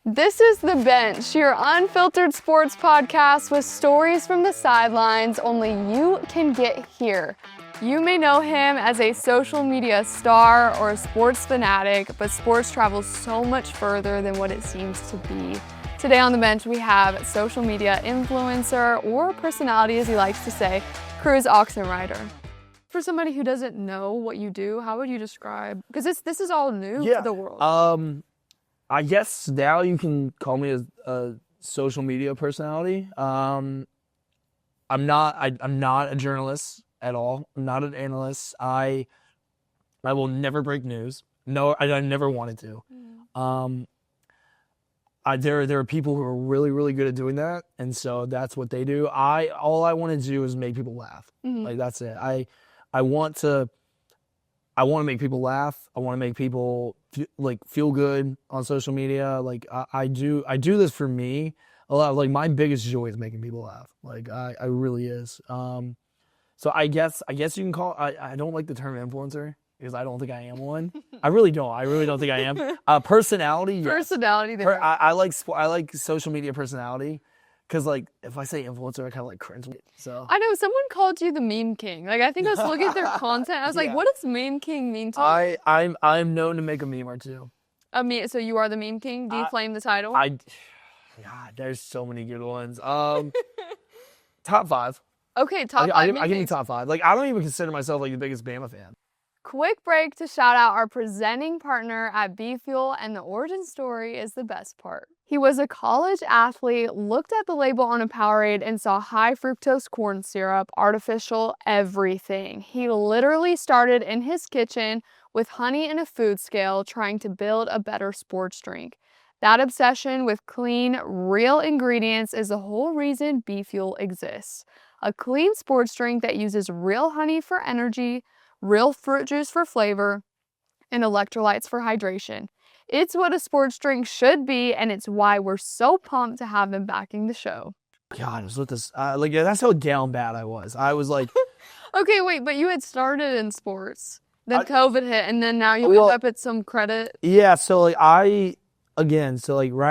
This is The Bench, your unfiltered sports podcast with stories from the sidelines only you can get here. You may know him as a social media star or a sports fanatic, but sports travels so much further than what it seems to be. Today on The Bench, we have social media influencer, or personality as he likes to say, Cruz Oxenreider. For somebody who doesn't know what you do, how would you describe, because this is all new to the world. I guess now you can call me a social media personality. I'm not a journalist at all. I'm not an analyst. I will never break news. No, I never wanted to. There are people who are really, really good at doing that, and so that's what they do. All I want to do is make people laugh. Like, that's it. I want to make people laugh. I want to make people feel good on social media. Like, I do this for me a lot. Like, my biggest joy is making people laugh. Like, I really is. So I guess you can call. I don't like the term influencer because I don't think I am one. I really don't. I really don't think I am. Personality. Yes. Personality. I like social media personality. Because, like, if I say influencer, I kind of, like, cringe. So I know, someone called you the meme king. Like, I think I was looking at their content. I was like, what does meme king mean to you? I'm known to make a meme or two. So you are the meme king? Do you claim the title? God, there's so many good ones. Top 5. Okay, top 5 I give you top 5. Like, I don't even consider myself, like, the biggest Bama fan. Quick break to shout out our presenting partner at B Fuel, and the origin story is the best part. He was a college athlete, looked at the label on a Powerade and saw high fructose corn syrup, artificial everything. He literally started in his kitchen with honey and a food scale trying to build a better sports drink. That obsession with clean, real ingredients is the whole reason B Fuel exists. A clean sports drink that uses real honey for energy, real fruit juice for flavor, and electrolytes for hydration. It's what a sports drink should be, and it's why we're so pumped to have them backing the show. God, I was with this. That's how down bad I was. I was like... Okay, wait, but you had started in sports. Then COVID hit, and then now you end up at some credit. Yeah, so, like, right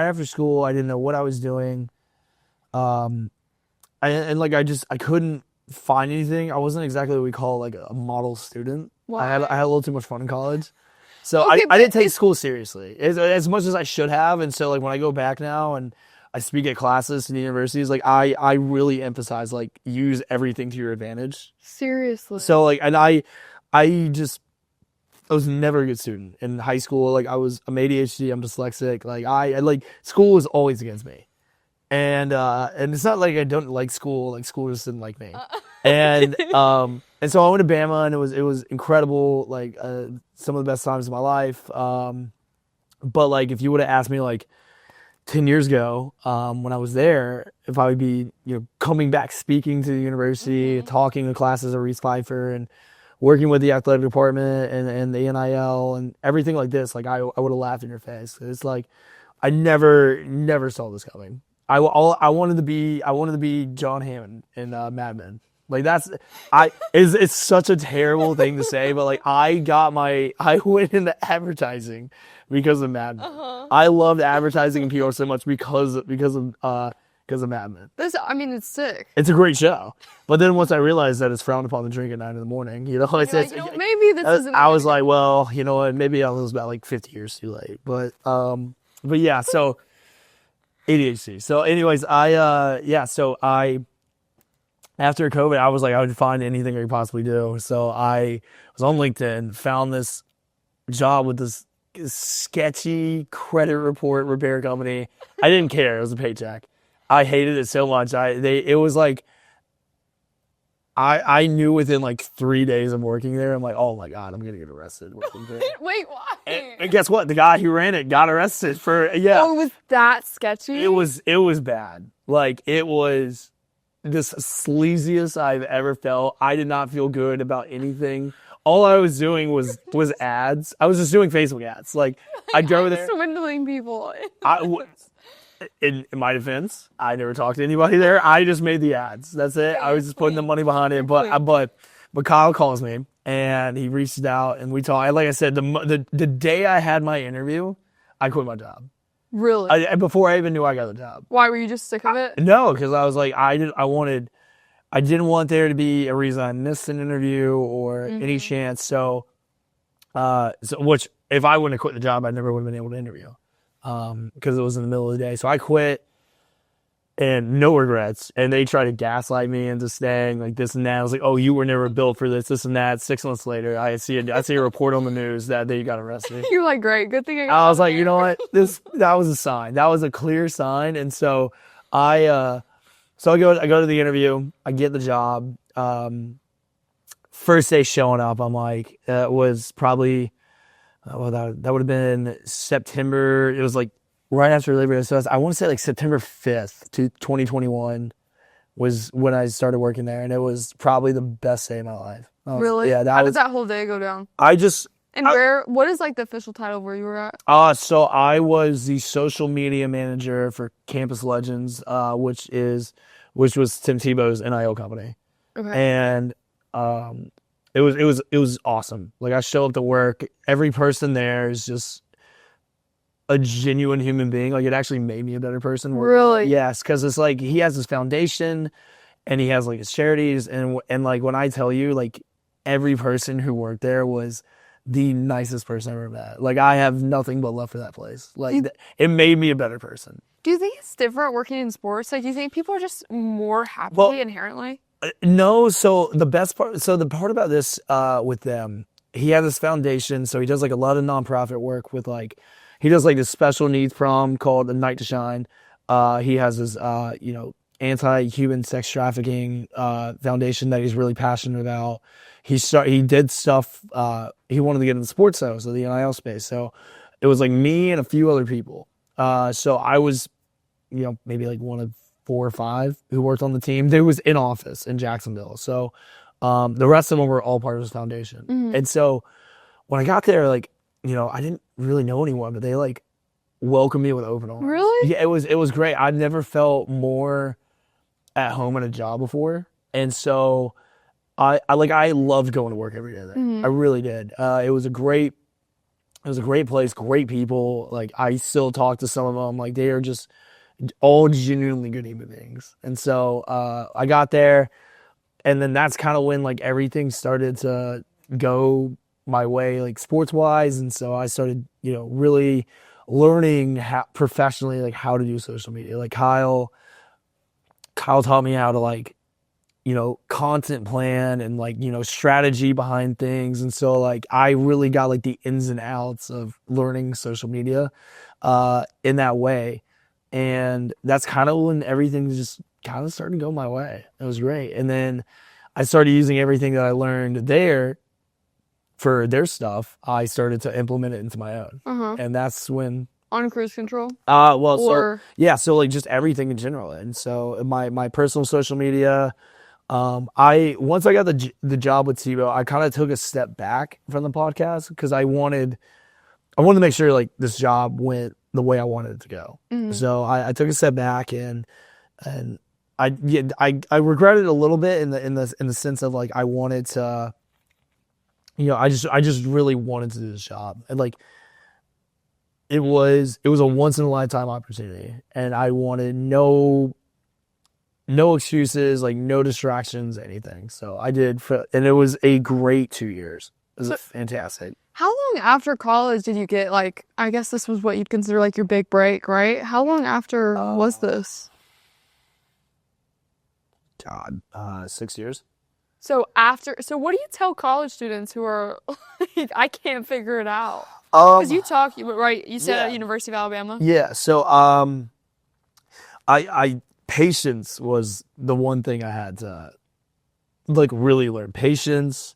after school, I didn't know what I was doing. I couldn't find anything. I wasn't exactly what we call, like, a model student. Why? I had a little too much fun in college. So I didn't take school seriously as much as I should have. And so, like, when I go back now and I speak at classes in the universities, like, I really emphasize, like, use everything to your advantage. Seriously. So, like, and I was never a good student in high school. Like, I'm ADHD, I'm dyslexic. Like, school was always against me. And it's not like I don't like school. Like, school just didn't like me. And so I went to Bama, and it was incredible. Like, some of the best times of my life. But, like, if you would have asked me, like, 10 years ago, when I was there, if I would be, coming back speaking to the university, talking to classes at Reese Pfeiffer, and working with the athletic department and the NIL and everything like this, like, I would have laughed in your face. It's like, I never saw this coming. I wanted to be John Hammond in Mad Men. Like, it's such a terrible thing to say, but, like, I went into advertising because of Mad Men. I loved advertising and PR so much because of Mad Men. It's sick. It's a great show. But then once I realized that it's frowned upon to drink at 9 a.m, maybe this isn't. I was like, well, you know what? Maybe I was about, like, 50 years too late. But yeah, so ADHD. So anyways, after COVID, I was like, I would find anything I could possibly do. So I was on LinkedIn, found this job with this sketchy credit report repair company. I didn't care. It was a paycheck. I hated it so much. It was like, I knew within, like, 3 days of working there, I'm like, oh my God, I'm going to get arrested. Wait, why? And guess what? The guy who ran it got arrested for, Oh, it was that sketchy? It was bad. Like, it was the sleaziest I've ever felt. I did not feel good about anything. All I was doing was ads. I was just doing Facebook ads. Like, I'd go there. Swindling people. In my defense, I never talked to anybody there. I just made the ads. That's it. I was just putting the money behind it. But Kyle calls me, and he reached out, and we talked. Like I said, the day I had my interview, I quit my job. Really? Before I even knew I got the job. Why, were you just sick of it? No, because I was like, I didn't want there to be a reason I missed an interview or any chance. So which if I wouldn't have quit the job, I never would have been able to interview, because it was in the middle of the day. So I quit, and no regrets. And they tried to gaslight me into staying, like this and that. I was like, oh, you were never built for this and that. 6 months later, I see a report on the news that they got arrested. You're like, great, good thing I was like, you know what? That was a sign. That was a clear sign. And so I go to the interview. I get the job. First day showing up, I'm like, it was probably, that would have been September. It was like right after Labor Day. So I want to say like September 5th to 2021 was when I started working there. And it was probably the best day of my life. Really? Yeah. How did that whole day go down? And what is like the official title where you were at? So I was the social media manager for Campus Legends, which was Tim Tebow's NIL company. Okay. And it was awesome. Like, I show up to work, every person there is just a genuine human being. Like, it actually made me a better person. Really? Yes, because it's like he has his foundation and he has like his charities, and like when I tell you, like, every person who worked there was the nicest person I ever met. Like, I have nothing but love for that place. Like, it made me a better person. Do you think it's different working in sports? Like, do you think people are just more happy inherently? No. So the part about this with them, he had this foundation. So he does like a lot of nonprofit work with like, he does like this special needs prom called The Night to Shine. He has his, anti-human sex trafficking foundation that he's really passionate about. He did stuff. He wanted to get into the sports though, so the NIL space. So it was like me and a few other people. So I was, maybe like one of 4 or 5 who worked on the team. They was in office in Jacksonville. So the rest of them were all part of his foundation. Mm-hmm. And so when I got there, like, I didn't really know anyone, but they like welcomed me with open arms. Really? Yeah, it was great. I've never felt more at home in a job before. And so I loved going to work every day there. Mm-hmm. I really did. It was a great place, great people. Like, I still talk to some of them. Like, they are just all genuinely good human beings. And so I got there, and then that's kind of when like everything started to go my way, like sports wise. And so I started, really learning professionally, like how to do social media. Like Kyle taught me how to like, content plan and like, strategy behind things. And so like, I really got like the ins and outs of learning social media in that way. And that's kind of when everything just kind of started to go my way. It was great. And then I started using everything that I learned there for their stuff. I started to implement it into my own. Uh-huh. And that's when... On cruise control? So like just everything in general. And so my personal social media, once I got the job with Tebow, I kind of took a step back from the podcast because I wanted to make sure like this job went the way I wanted it to go. Mm-hmm. So I took a step back and I regretted it a little bit in the sense of like I wanted to, I just really wanted to do this job. And like it was a once in a lifetime opportunity, and I wanted no excuses, like no distractions, anything. So I did, and it was a great 2 years. It was fantastic. How long after college did you get, like, I guess this was what you'd consider like your big break, right? How long after was this? God, 6 years. So what do you tell college students who are like, I can't figure it out? Because you said at University of Alabama. Yeah. So patience was the one thing I had to like really learn. Patience.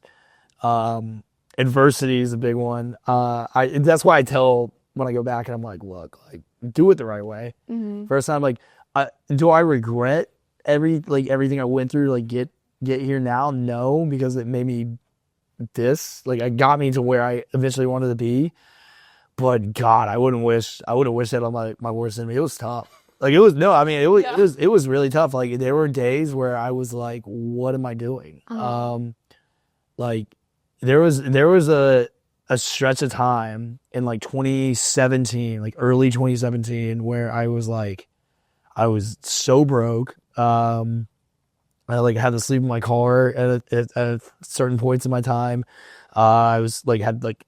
Adversity is a big one. That's why I tell when I go back and I'm like, look, like do it the right way. Mm-hmm. First time, like, do I regret everything I went through, like get here now? No, because it made me it got me to where I eventually wanted to be. But God, I wouldn't wish that on my worst enemy. It was tough. Like it was it was really tough. Like there were days where I was like, what am I doing? Like there was a stretch of time in like 2017, like early 2017, where I was so broke. I like had to sleep in my car at certain points in my time. I was like had like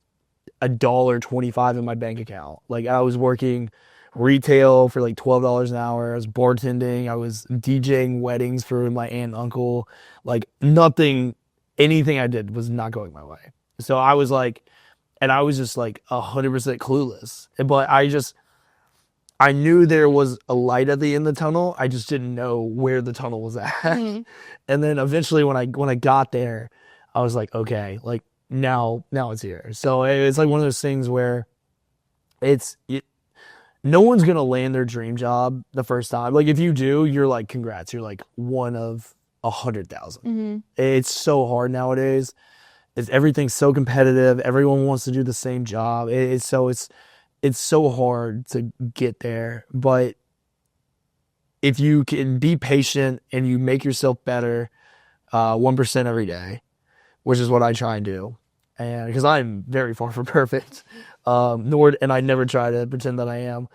$1.25 in my bank account. Like I was working retail for like $12 an hour. I was bartending. I was DJing weddings for my aunt and uncle. Like anything I did was not going my way. So I was like, and I was just like 100% clueless. But I knew there was a light at the end of the tunnel. I just didn't know where the tunnel was at. Mhm. And then eventually when I got there, I was like, okay, like now it's here. So it's like one of those things where no one's going to land their dream job the first time. Like if you do, you're like, congrats. You're like one of 100,000. Mhm. It's so hard nowadays. Everything's so competitive. Everyone wants to do the same job. It's so hard to get there. But if you can be patient and you make yourself better 1% every day, which is what I try and do, and because I'm very far from perfect, and I never try to pretend that I am,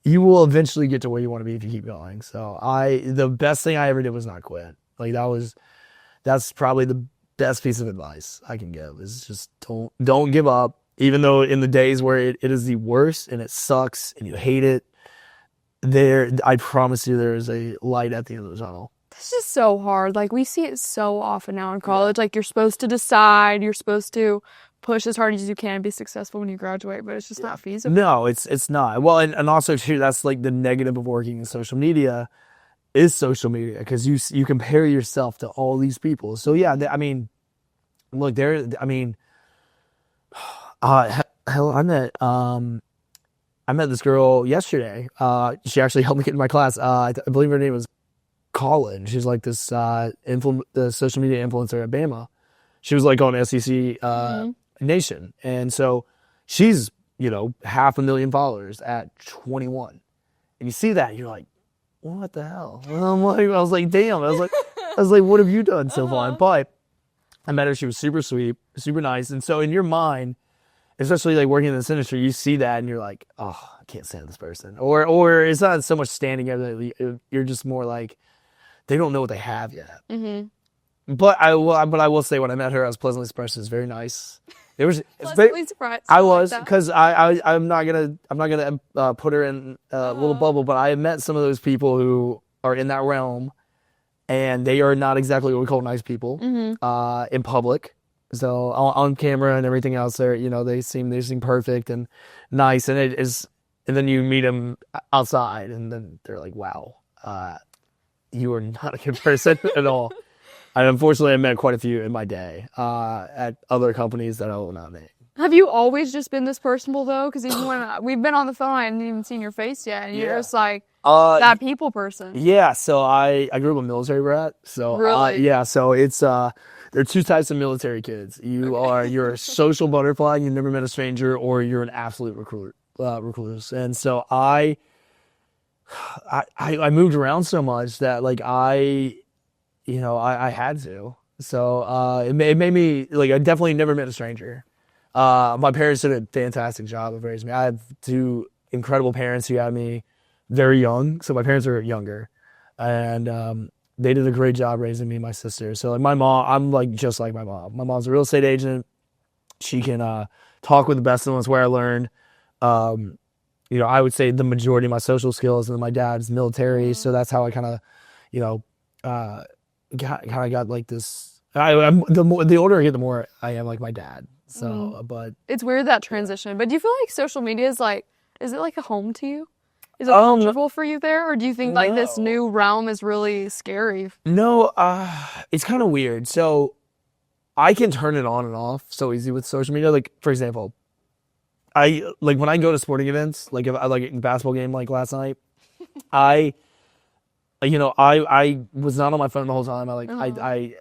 you will eventually get to where you want to be if you keep going. So the best thing I ever did was not quit. Like that's probably the best piece of advice I can give is just don't give up. Even though in the days where it is the worst and it sucks and you hate it, I promise you there is a light at the end of the tunnel. This is so hard. Like we see it so often now in college. Like you're supposed to decide, you're supposed to push as hard as you can, be successul when you graduate, but it's just not feasible. No, it's not. Well, and also too, that's like the negative of working in social media is social media because you compare yourself to all these people. So yeah, I mean, look, hell, I met this girl yesterday. She actually helped me get in my class. I believe her name was Colin. She's like this the social media influencer at Bama. She was like on SEC Nation, and so she's 500,000 followers at 21. And you see that, and you're like, what the hell? And I was like, damn. I was like, what have you done so far? But I met her. She was super sweet, super nice. And so in your mind, especially like working in this industry, you see that and you're like, oh, I can't stand this person. Or it's not so much standing out. You're just more like, they don't know what they have yet. Mm-hmm. But I will say when I met her, I was pleasantly surprised. She was very nice. Pleasantly surprised. I was because I'm not gonna put her in a little bubble, but I have met some of those people who are in that realm, and they are not exactly what we call nice people in public. So on camera and everything else, they seem perfect and nice, and then you meet them outside, and then they're like, wow, you are not a good person at all. And unfortunately, I met quite a few in my day at other companies that I will not name. Have you always just been this personable though? Because even when we've been on the phone, I hadn't even seen your face yet, and you're just like that people person. Yeah. So I grew up a military brat. So really, So it's there are two types of military kids. You're a social butterfly, and you've never met a stranger, or you're an absolute recluse. And so I moved around so much that like I had to. So it made me like I definitely never met a stranger. My parents did a fantastic job of raising me. I have two incredible parents who had me very young. So my parents are younger, and they did a great job raising me and my sister. So like my mom, I'm like just like my mom. My mom's a real estate agent. She can talk with the best of them. That's where I learned. I would say the majority of my social skills, and then my dad's military. So that's how I kind of, got like this. The older I get, the more I am like my dad. So, but it's weird that transition. But do you feel like social media is it like a home to you? Is it comfortable for you there, or do you think like this new realm is really scary? No, it's kind of weird. So I can turn it on and off so easy with social media. Like for example, I like when I go to sporting events, like if I like a basketball game like last night, I was not on my phone the whole time. I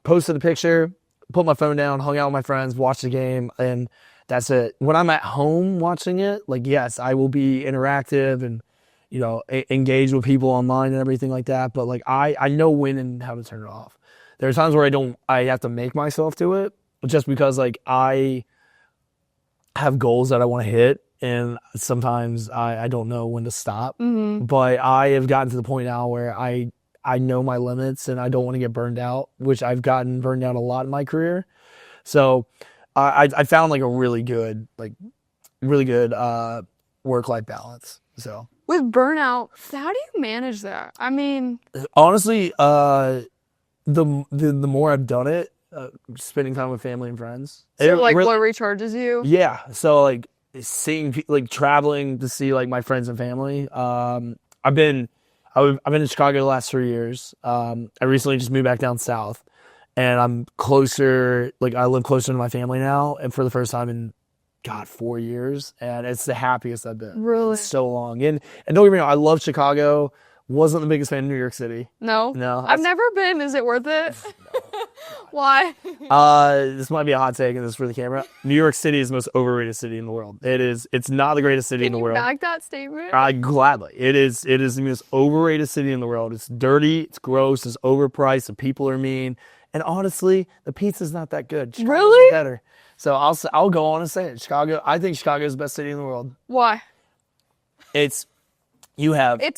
posted a picture, put my phone down, hung out with my friends, watched the game, and that's it. When I'm at home watching it, like, yes, I will be interactive and, engage with people online and everything like that. But like, I know when and how to turn it off. There are times where I have to make myself do it just because like I have goals that I want to hit, and sometimes I don't know when to stop. Mm-hmm. But I have gotten to the point now where I know my limits and I don't want to get burned out, which I've gotten burned out a lot in my career. So I found like a really good work-life balance. So With burnout, how do you manage that? I mean, honestly, the more I've done it, spending time with family and friends. so like really, what recharges you? yeah. So like seeing like traveling to see like my friends and family. I've been in Chicago the last 3 years. I recently just moved back down south, and I'm closer. Like I live closer to my family now, and for the first time in 4 years, and it's the happiest I've been. Really? In so long. And don't get me wrong, I love Chicago. Wasn't the biggest fan of New York City. No? No. I've never been. Is it worth it? Why? This might be a hot take, and this is for the camera. New York City is the most overrated city in the world. It is. It's not the greatest city in the world. Can you back that statement? Gladly. It is. It is the most overrated city in the world. It's dirty. It's gross. It's overpriced. The people are mean. And honestly, the pizza's not that good. Chicago's Really? better. So I'll go on and say it. Chicago. I think Chicago is the best city in the world. Why? It's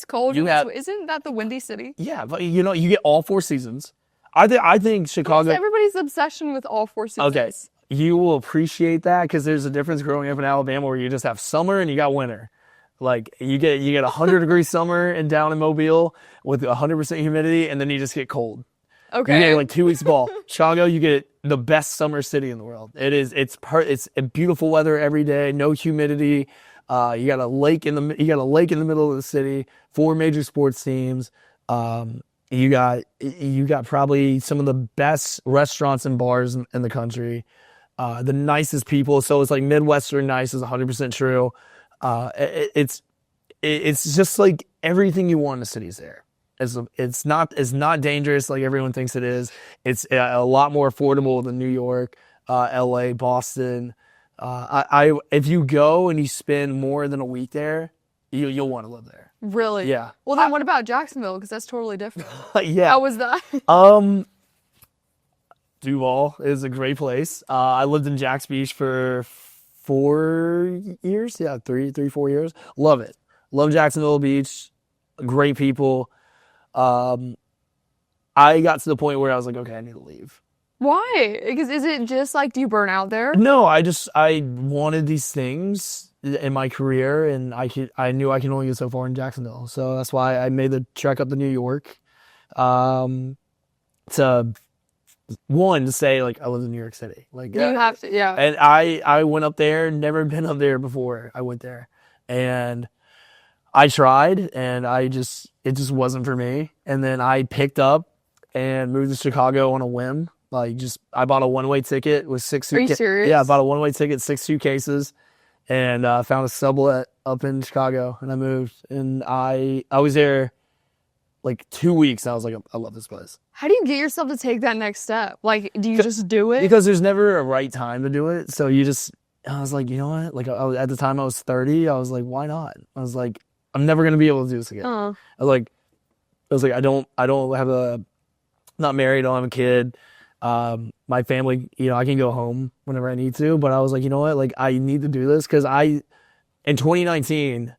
cold. Isn't that the Windy City? Yeah, but you get all 4 seasons. I think Chicago. What's everybody's obsession with all 4 seasons? Okay, you will appreciate that because there's a difference growing up in Alabama where you just have summer and you got winter. Like you get 100-degree summer down in Mobile with 100% humidity, and then you just get cold. Okay. You get like 2 weeks of ball. Chicago, you get the best summer city in the world. It's a beautiful weather every day, no humidity. You got a lake in the middle of the city, 4 major sports teams. You got probably some of the best restaurants and bars in the country. The nicest people. So it's like Midwestern nice is 100% true. It's just like everything you want in a city's there. It's not dangerous like everyone thinks it is. It's a lot more affordable than New York, LA, Boston. If you go and you spend more than a week there, you'll want to live there. Really? Yeah. Well, then what about Jacksonville? Because that's totally different. Yeah. How was that? Duval is a great place. I lived in Jax Beach for 4 years. Yeah, 4 years. Love it. Love Jacksonville Beach. Great people. I got to the point where I was like, okay, I need to leave. Why? Because is it just like, do you burn out there? No, I wanted these things in my career, and I knew I can only get so far in Jacksonville. So that's why I made the trek up to New York. To say like I live in New York City. Like you have to, yeah. And I went up there, never been up there before. I went there, and I tried, and it just wasn't for me. And then I picked up and moved to Chicago on a whim. Like I bought a one-way ticket with 6 suitcases. Are you serious? Yeah, I bought a one-way ticket, 6 suitcases, and found a sublet up in Chicago, and I moved. And I was there like 2 weeks. And I was like, I love this place. How do you get yourself to take that next step? Like, do you just do it? Because there's never a right time to do it. So I was like, you know what? Like at the time I was 30, I was like, why not? I was like, I'm never gonna be able to do this again. I was like, I don't have not married, I don't have a kid. My family, I can go home whenever I need to, but I was like, you know what? Like I need to do this because in 2019, me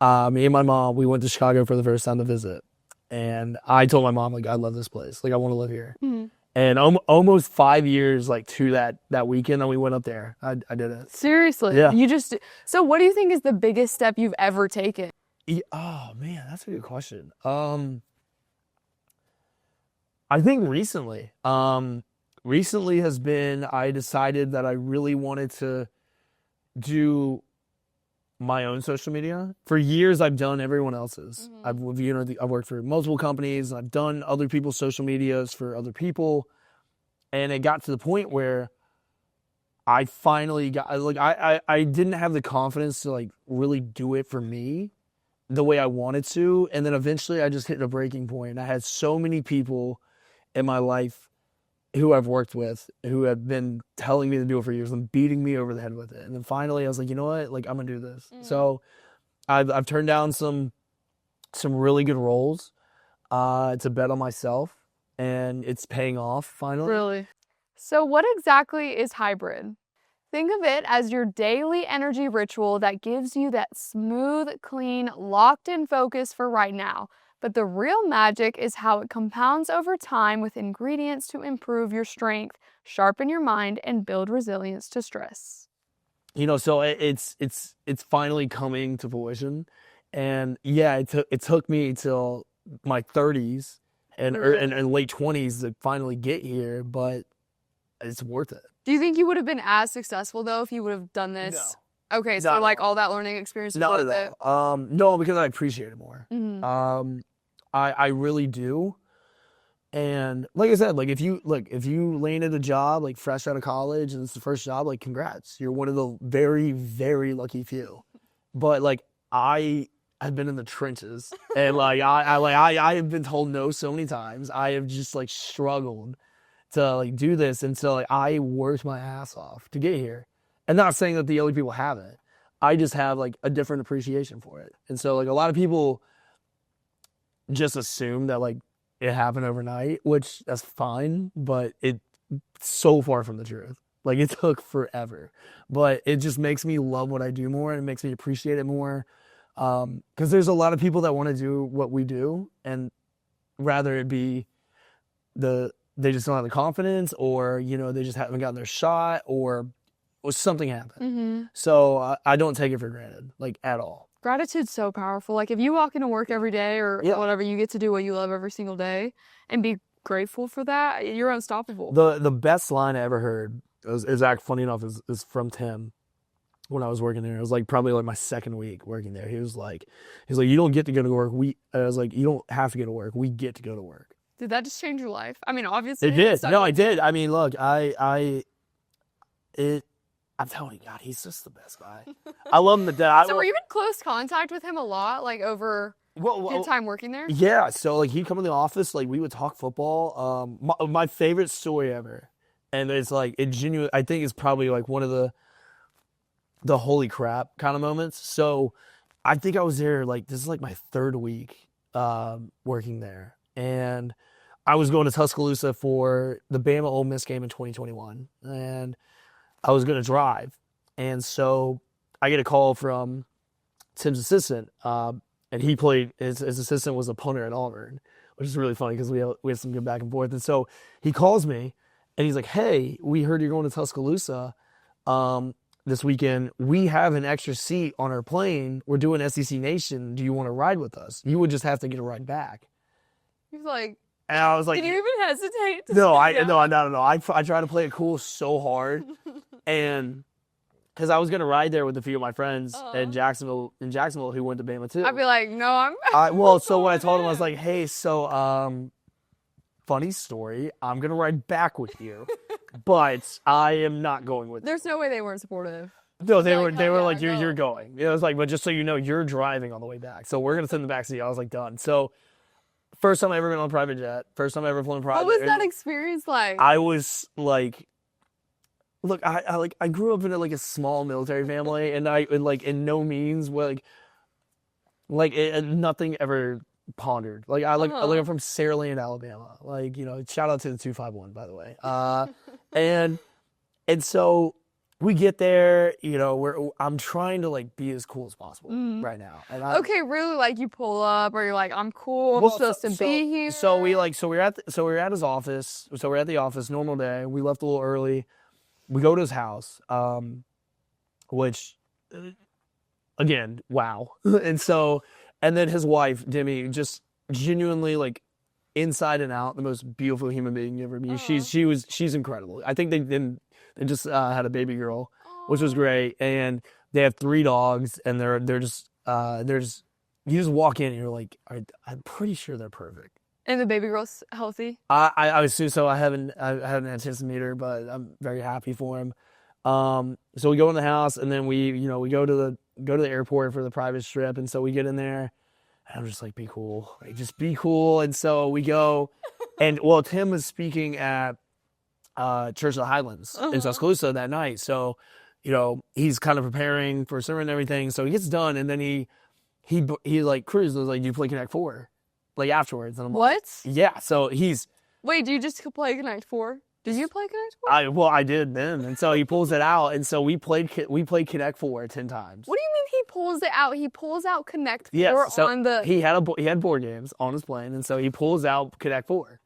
and my mom, we went to Chicago for the first time to visit. And I told my mom, like, I love this place. Like, I want to live here. Mm-hmm. And almost 5 years, like, to that weekend that we went up there, I did it. Seriously? Yeah. So what do you think is the biggest step you've ever taken? Oh, man, that's a good question. I think recently has been, I decided that I really wanted to do my own social media. For years, I've done everyone else's. Mm-hmm. I've worked for multiple companies. I've done other people's social medias for other people, and it got to the point where I finally got like I didn't have the confidence to like really do it for me the way I wanted to, and then eventually I just hit a breaking point. I had so many people in my life who I've worked with, who have been telling me to do it for years and beating me over the head with it. And then finally I was like, you know what? Like, I'm going to do this. Mm-hmm. So I've turned down some really good roles to bet on myself, and it's paying off finally. Really? So what exactly is HYBRYD? Think of it as your daily energy ritual that gives you that smooth, clean, locked-in focus for right now. But the real magic is how it compounds over time with ingredients to improve your strength, sharpen your mind, and build resilience to stress. You know, so it's finally coming to fruition. And yeah, it took me till my 30s and late 20s to finally get here, but it's worth it. Do you think you would have been as successful though if you would have done this? No. Okay, so like all that learning experience was worth it? No, because I appreciate it more. Mm-hmm. I really do. And like I said, like if you landed a job like fresh out of college and it's the first job, like congrats. You're one of the very, very lucky few. But like I have been in the trenches and like I have been told no so many times. I have just like struggled to like do this, and so like I worked my ass off to get here. And not saying that the other people haven't. I just have like a different appreciation for it. And so like a lot of people just assume that like it happened overnight, which that's fine, but it's so far from the truth. Like it took forever, but it just makes me love what I do more, and it makes me appreciate it more. Because there's a lot of people that want to do what we do, and rather it be they just don't have the confidence, or you know they just haven't gotten their shot, or something happened. Mm-hmm. So I don't take it for granted, like at all. Gratitude's so powerful. Like if you walk into work every day or whatever, you get to do what you love every single day and be grateful for that, you're unstoppable. The best line I ever heard is actually funny enough is from Tim when I was working there. It was like probably like my second week working there. He was like, you don't get to go to work. I was like, you don't have to go to work. We get to go to work. Did that just change your life? I mean, obviously it did. No, I did. I mean, look, I'm telling you, God, he's just the best guy. I love him to death. So were you in close contact with him a lot, like over your time working there? Yeah. So like he'd come in the office, like we would talk football. My favorite story ever, and it's like it genuinely, I think it's probably like one of the holy crap kind of moments. So I think I was there like this is like my third week working there, and I was going to Tuscaloosa for the Bama Ole Miss game in 2021, and I was going to drive. And so I get a call from Tim's assistant, and he played, his assistant was a punter at Auburn, which is really funny because we had some good back and forth. And so he calls me, and he's like, hey, we heard you're going to Tuscaloosa this weekend. We have an extra seat on our plane. We're doing SEC Nation. Do you want to ride with us? You would just have to get a ride back. He's like... And I was like, did you even hesitate? No. I try to play it cool so hard, and because I was gonna ride there with a few of my friends in Jacksonville who went to Bama too. I'd be like, no, So when I told him, I was like, hey, so funny story, I'm gonna ride back with you, but I am not going with you. There's no way they weren't supportive. No, they were like, you're going. It was like, but just so you know, you're driving on the way back, so we're gonna sit in the back seat. I was like, done. So. First time I ever been on a private jet. First time I ever flown private. What was that experience like? I was like, look, I grew up in like a small military family, and I like in no means nothing ever pondered. Like I'm from Saraland, Alabama. Like you know, shout out to the 251 by the way. And so. We get there, you know, I'm trying to like be as cool as possible right now. And okay, really, like you pull up, or you're like, I'm cool, I'm supposed to be here. So we're at his office. So we're at the office, normal day. We left a little early. We go to his house, which, again, wow. And then his wife, Demi, just genuinely like inside and out, the most beautiful human being you ever meet. She's incredible. I think they just had a baby girl, which was great, and they have 3 dogs, and they're just you just walk in and you're like, I'm pretty sure they're perfect. And the baby girl's healthy? I assume so. I haven't had a chance to meet her, but I'm very happy for him. So we go in the house, and then we go to the airport for the private trip, and so we get in there, and I'm just like, be cool, like, just be cool. And so we go, and well, Tim was speaking at Church of the Highlands in Tuscaloosa that night. So, you know, he's kind of preparing for a sermon and everything. So he gets done, and then he like Cruz was like, "Do you play Connect 4?" Like afterwards. And I'm what? Like, yeah. So he's. Wait, do you just play Connect 4? Did you play Connect Four? Well, I did then, and so he pulls it out, and so we played Connect Four 10 times. What do you mean he pulls it out? He pulls out Connect Four Yes, so on the. he had board games on his plane, and so he pulls out Connect Four,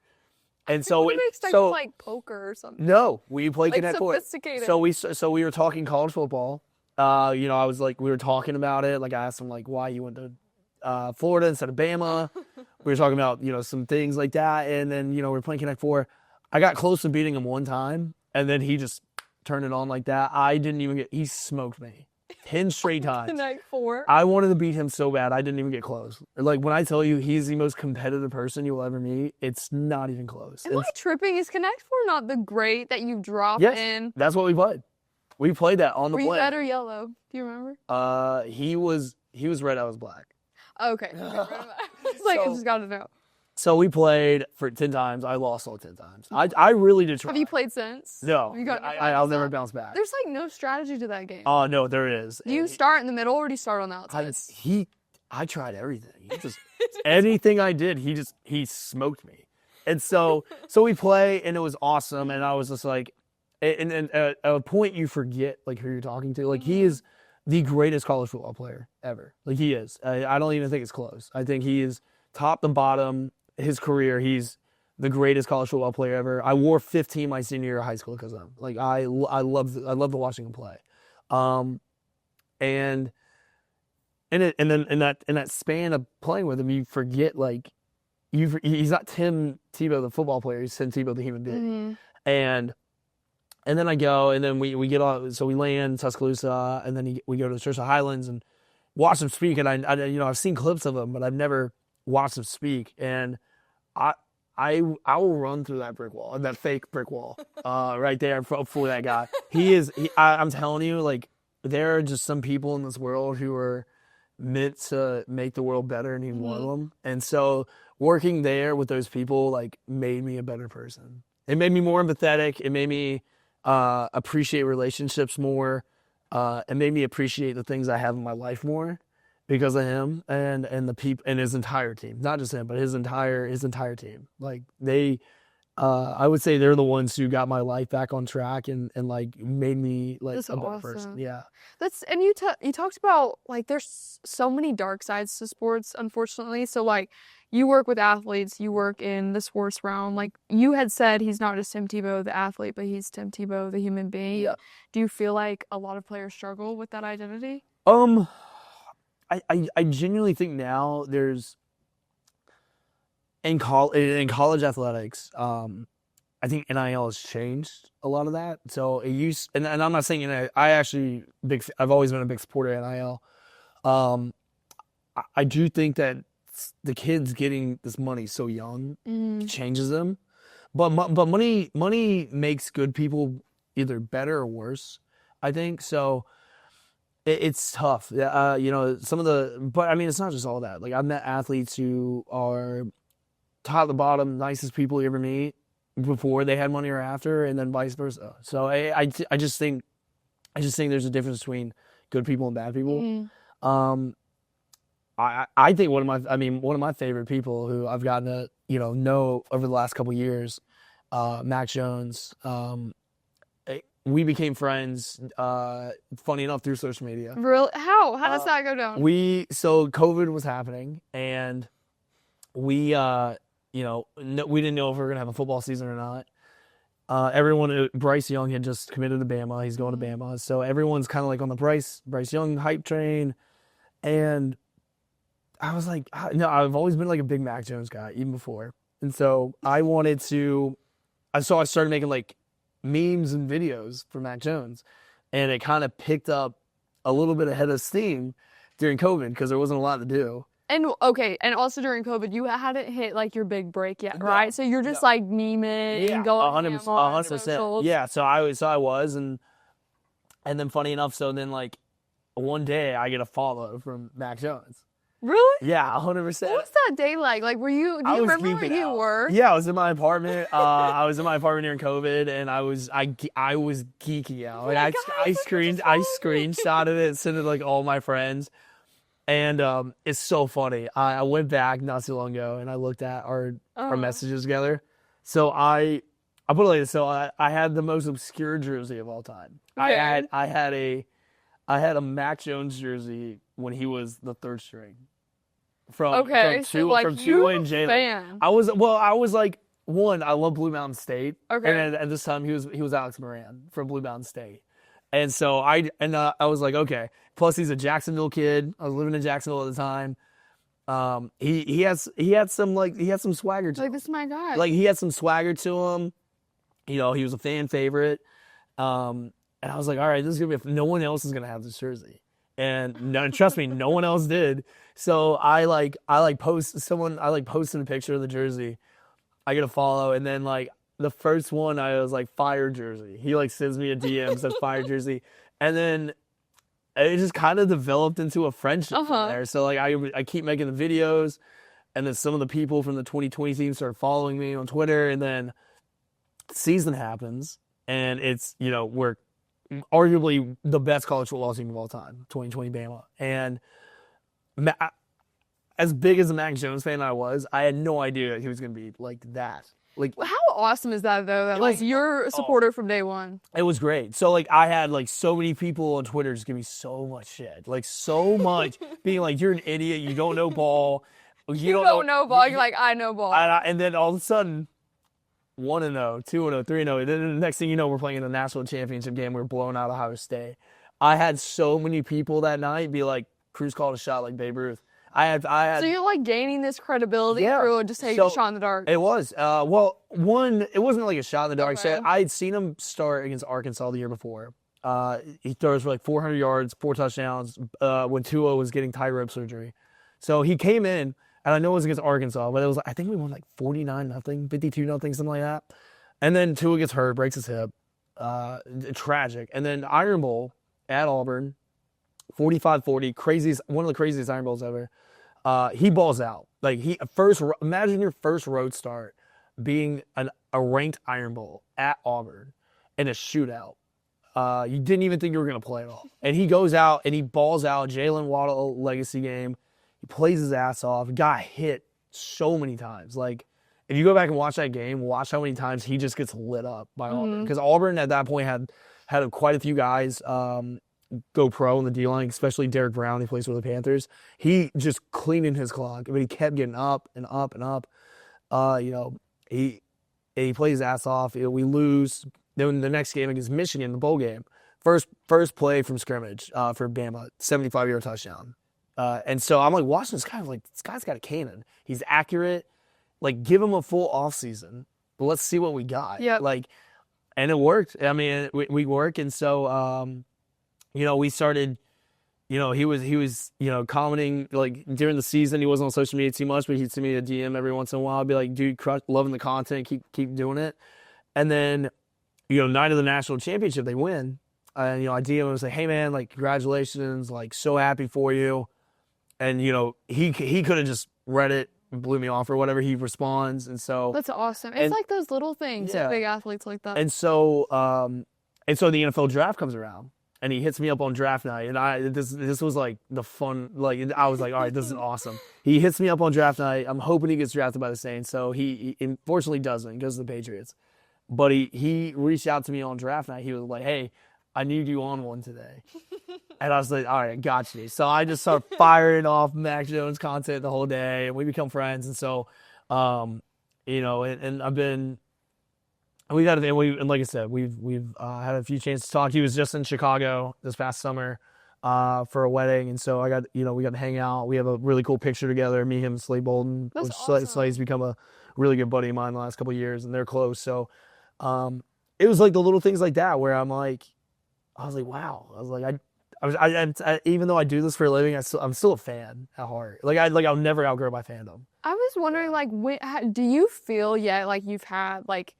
and so What do you expect like poker or something? No, we played Like Connect Four. sophisticated. So we were talking college football. You know, we were talking about it. Like I asked him like why you went to Florida instead of Bama. We were talking about some things like that, and then we were playing Connect Four. I got close to beating him one time, and then he just turned it on like that. I didn't even he smoked me 10 straight times. Connect Four. I wanted to beat him so bad, I didn't even get close. Like when I tell you he's the most competitive person you will ever meet, it's not even close. Am I tripping? Is Connect Four not the great that you drop yes, in? That's what we played. We played that on the plane. Were you red or yellow? Do you remember? He was red, I was black. Okay. It's like, I just got to know. So we played for 10 times. I lost all 10 times. I really did try. Have you played since? No. Have you got I'll never bounce back. There's like no strategy to that game. Oh, no, there is. Do you start in the middle or do you start on the outside? I tried everything. He just anything I did, he smoked me. And so we play, and it was awesome. And I was just like, and at a point you forget like who you're talking to. Like he is the greatest college football player ever. Like he is. I don't even think it's close. I think he is top to bottom. His career, he's the greatest college football player ever. I wore 15 my senior year of high school because of him. Like I love watching him play. And then in that span of playing with him, you forget like he's not Tim Tebow the football player. He's Tim Tebow the human being. And then I go, and then we get on. So we land in Tuscaloosa, and then we go to the Church of Highlands and watch him speak. And I I've seen clips of him, but I've never watched him speak. And I will run through that brick wall, that fake brick wall, right there for that guy. I'm telling you, like there are just some people in this world who are meant to make the world better, and he's one of them. And so working there with those people like made me a better person. It made me more empathetic. It made me appreciate relationships more. It made me appreciate the things I have in my life more because of him and the people and his entire team. Not just him, but his entire team. Like they, I would say they're the ones who got my life back on track and like made me like a better person. Yeah. And you talked about like there's so many dark sides to sports, unfortunately. So like you work with athletes, you work in the sports realm. Like you had said, he's not just Tim Tebow the athlete, but he's Tim Tebow the human being. Yeah. Do you feel like a lot of players struggle with that identity? I genuinely think now there's in college athletics, I think NIL has changed a lot of that. So it used, and I'm not saying I've always been a big supporter of NIL. I do think that the kids getting this money so young changes them, but money makes good people either better or worse. I think so. It's tough. But I mean, it's not just all that. Like I've met athletes who are top to bottom, nicest people you ever meet before they had money or after, and then vice versa. So I just think there's a difference between good people and bad people. I think one of my favorite people who I've gotten to know over the last couple of years, Mac Jones. We became friends, funny enough, through social media. Really? How does that go down? So COVID was happening, and we we didn't know if we were gonna have a football season or not. Bryce Young had just committed to Bama. He's going to Bama, so everyone's kind of like on the Bryce Young hype train. And I was like, no, I've always been like a big Mac Jones guy, even before. And so I started making like memes and videos for Mac Jones, and it kind of picked up a little bit ahead of steam during COVID because there wasn't a lot to do. And also during COVID, you hadn't hit like your big break yet, right? So you're just like memeing and going 100%. Yeah, so I was, and then funny enough, so then like one day I get a follow from Mac Jones. Really? Yeah, 100%. What was that day like? Like, do you remember where you were? Yeah, I was in my apartment. I was in my apartment during COVID, and I was geeky out. Like I screenshotted it, sent it to like all my friends, and it's so funny. I went back not too long ago, and I looked at our messages together. So I I put it like this. So I had the most obscure jersey of all time. Okay. I had a Mac Jones jersey when he was the third string. Okay, so like from you Tua and Jalen. fan. I was like one. I love Blue Mountain State. Okay. And at this time he was Alex Moran from Blue Mountain State. And so I was like, okay. Plus he's a Jacksonville kid. I was living in Jacksonville at the time. He had some swagger to Like him. this is my guy. Like he had some swagger to him. You know, he was a fan favorite. And I was like, all right, this is gonna be. No one else is gonna have this jersey. And no, trust me, no one else did. So I posted a picture of the jersey. I get a follow, and then like the first one I was like fire jersey. He like sends me a DM says fire jersey, and then it just kind of developed into a friendship from there. So like I keep making the videos, and then some of the people from the 2020 team started following me on Twitter, and then the season happens, and it's we're arguably the best college football team of all time, 2020 Bama. And as big as a Mac Jones fan I was, I had no idea he was going to be like that. Like, how awesome is that though? That like you're a supporter from day one. It was great. So like I had like so many people on Twitter just give me so much shit, like so much, being like, you're an idiot, you don't know ball, you don't know ball. You're like, I know ball. And then all of a sudden, 1-0, 2-0, 3-0. And then the next thing you know, we're playing in the national championship game. We're blowing out Ohio State. I had so many people that night be like, Cruz called a shot like Babe Ruth. I had. So you're like gaining this credibility through just taking a shot in the dark. It was. Well, it wasn't like a shot in the dark. Okay. I had seen him start against Arkansas the year before. He throws for like 400 yards, 4 touchdowns. When Tua was getting tie rope surgery, so he came in. And I know it was against Arkansas, but it was I think we won like 49-0, 52-0, something like that. And then Tua gets hurt, breaks his hip. Tragic. And then Iron Bowl at Auburn, 45-40, one of the craziest Iron Bowls ever. He balls out. Like imagine your first road start being a ranked Iron Bowl at Auburn in a shootout. You didn't even think you were going to play at all. And he goes out and he balls out. Jalen Waddle legacy game. He plays his ass off. Got hit so many times. Like, if you go back and watch that game, watch how many times he just gets lit up by Auburn. Because Auburn at that point had quite a few guys go pro in the D-line, especially Derek Brown. He plays for the Panthers. He just cleaning his clock. But he kept getting up and up and up. He plays his ass off. We lose. Then the next game against Michigan, the bowl game, first play from scrimmage for Bama, 75-yard touchdown. And so I'm like watching this guy. I'm like, this guy's got a cannon. He's accurate. Like, give him a full offseason. But let's see what we got. Yeah. Like, and it worked. I mean, we work. And so, we started. He was commenting like during the season. He wasn't on social media too much, but he'd send me a DM every once in a while. I'd be like, dude, loving the content. Keep doing it. And then, night of the national championship, they win. And I DM him and say, hey man, like congratulations, like so happy for you. And, he could have just read it and blew me off or whatever. He responds. And so. That's awesome. It's like those little things with big athletes like that. And so the NFL draft comes around and he hits me up on draft night. And this was like the fun, like, I was like, all right, this is awesome. He hits me up on draft night. I'm hoping he gets drafted by the Saints. So he unfortunately doesn't. He goes to the Patriots. But he reached out to me on draft night. He was like, hey, I need you on one today. And I was like, all right, I got you. So I just started firing off Mac Jones content the whole day, and we become friends. And so, and I've been, and like I said, we've had a few chances to talk. He was just in Chicago this past summer for a wedding. And so we got to hang out. We have a really cool picture together, me, him, Slade Bolden. That's awesome. Slade's become a really good buddy of mine the last couple of years, and they're close. So it was like the little things like that where I was like, wow. I was like, I even though I do this for a living, I'm still a fan at heart. I'll never outgrow my fandom. I was wondering, like, do you feel yet like you've had like,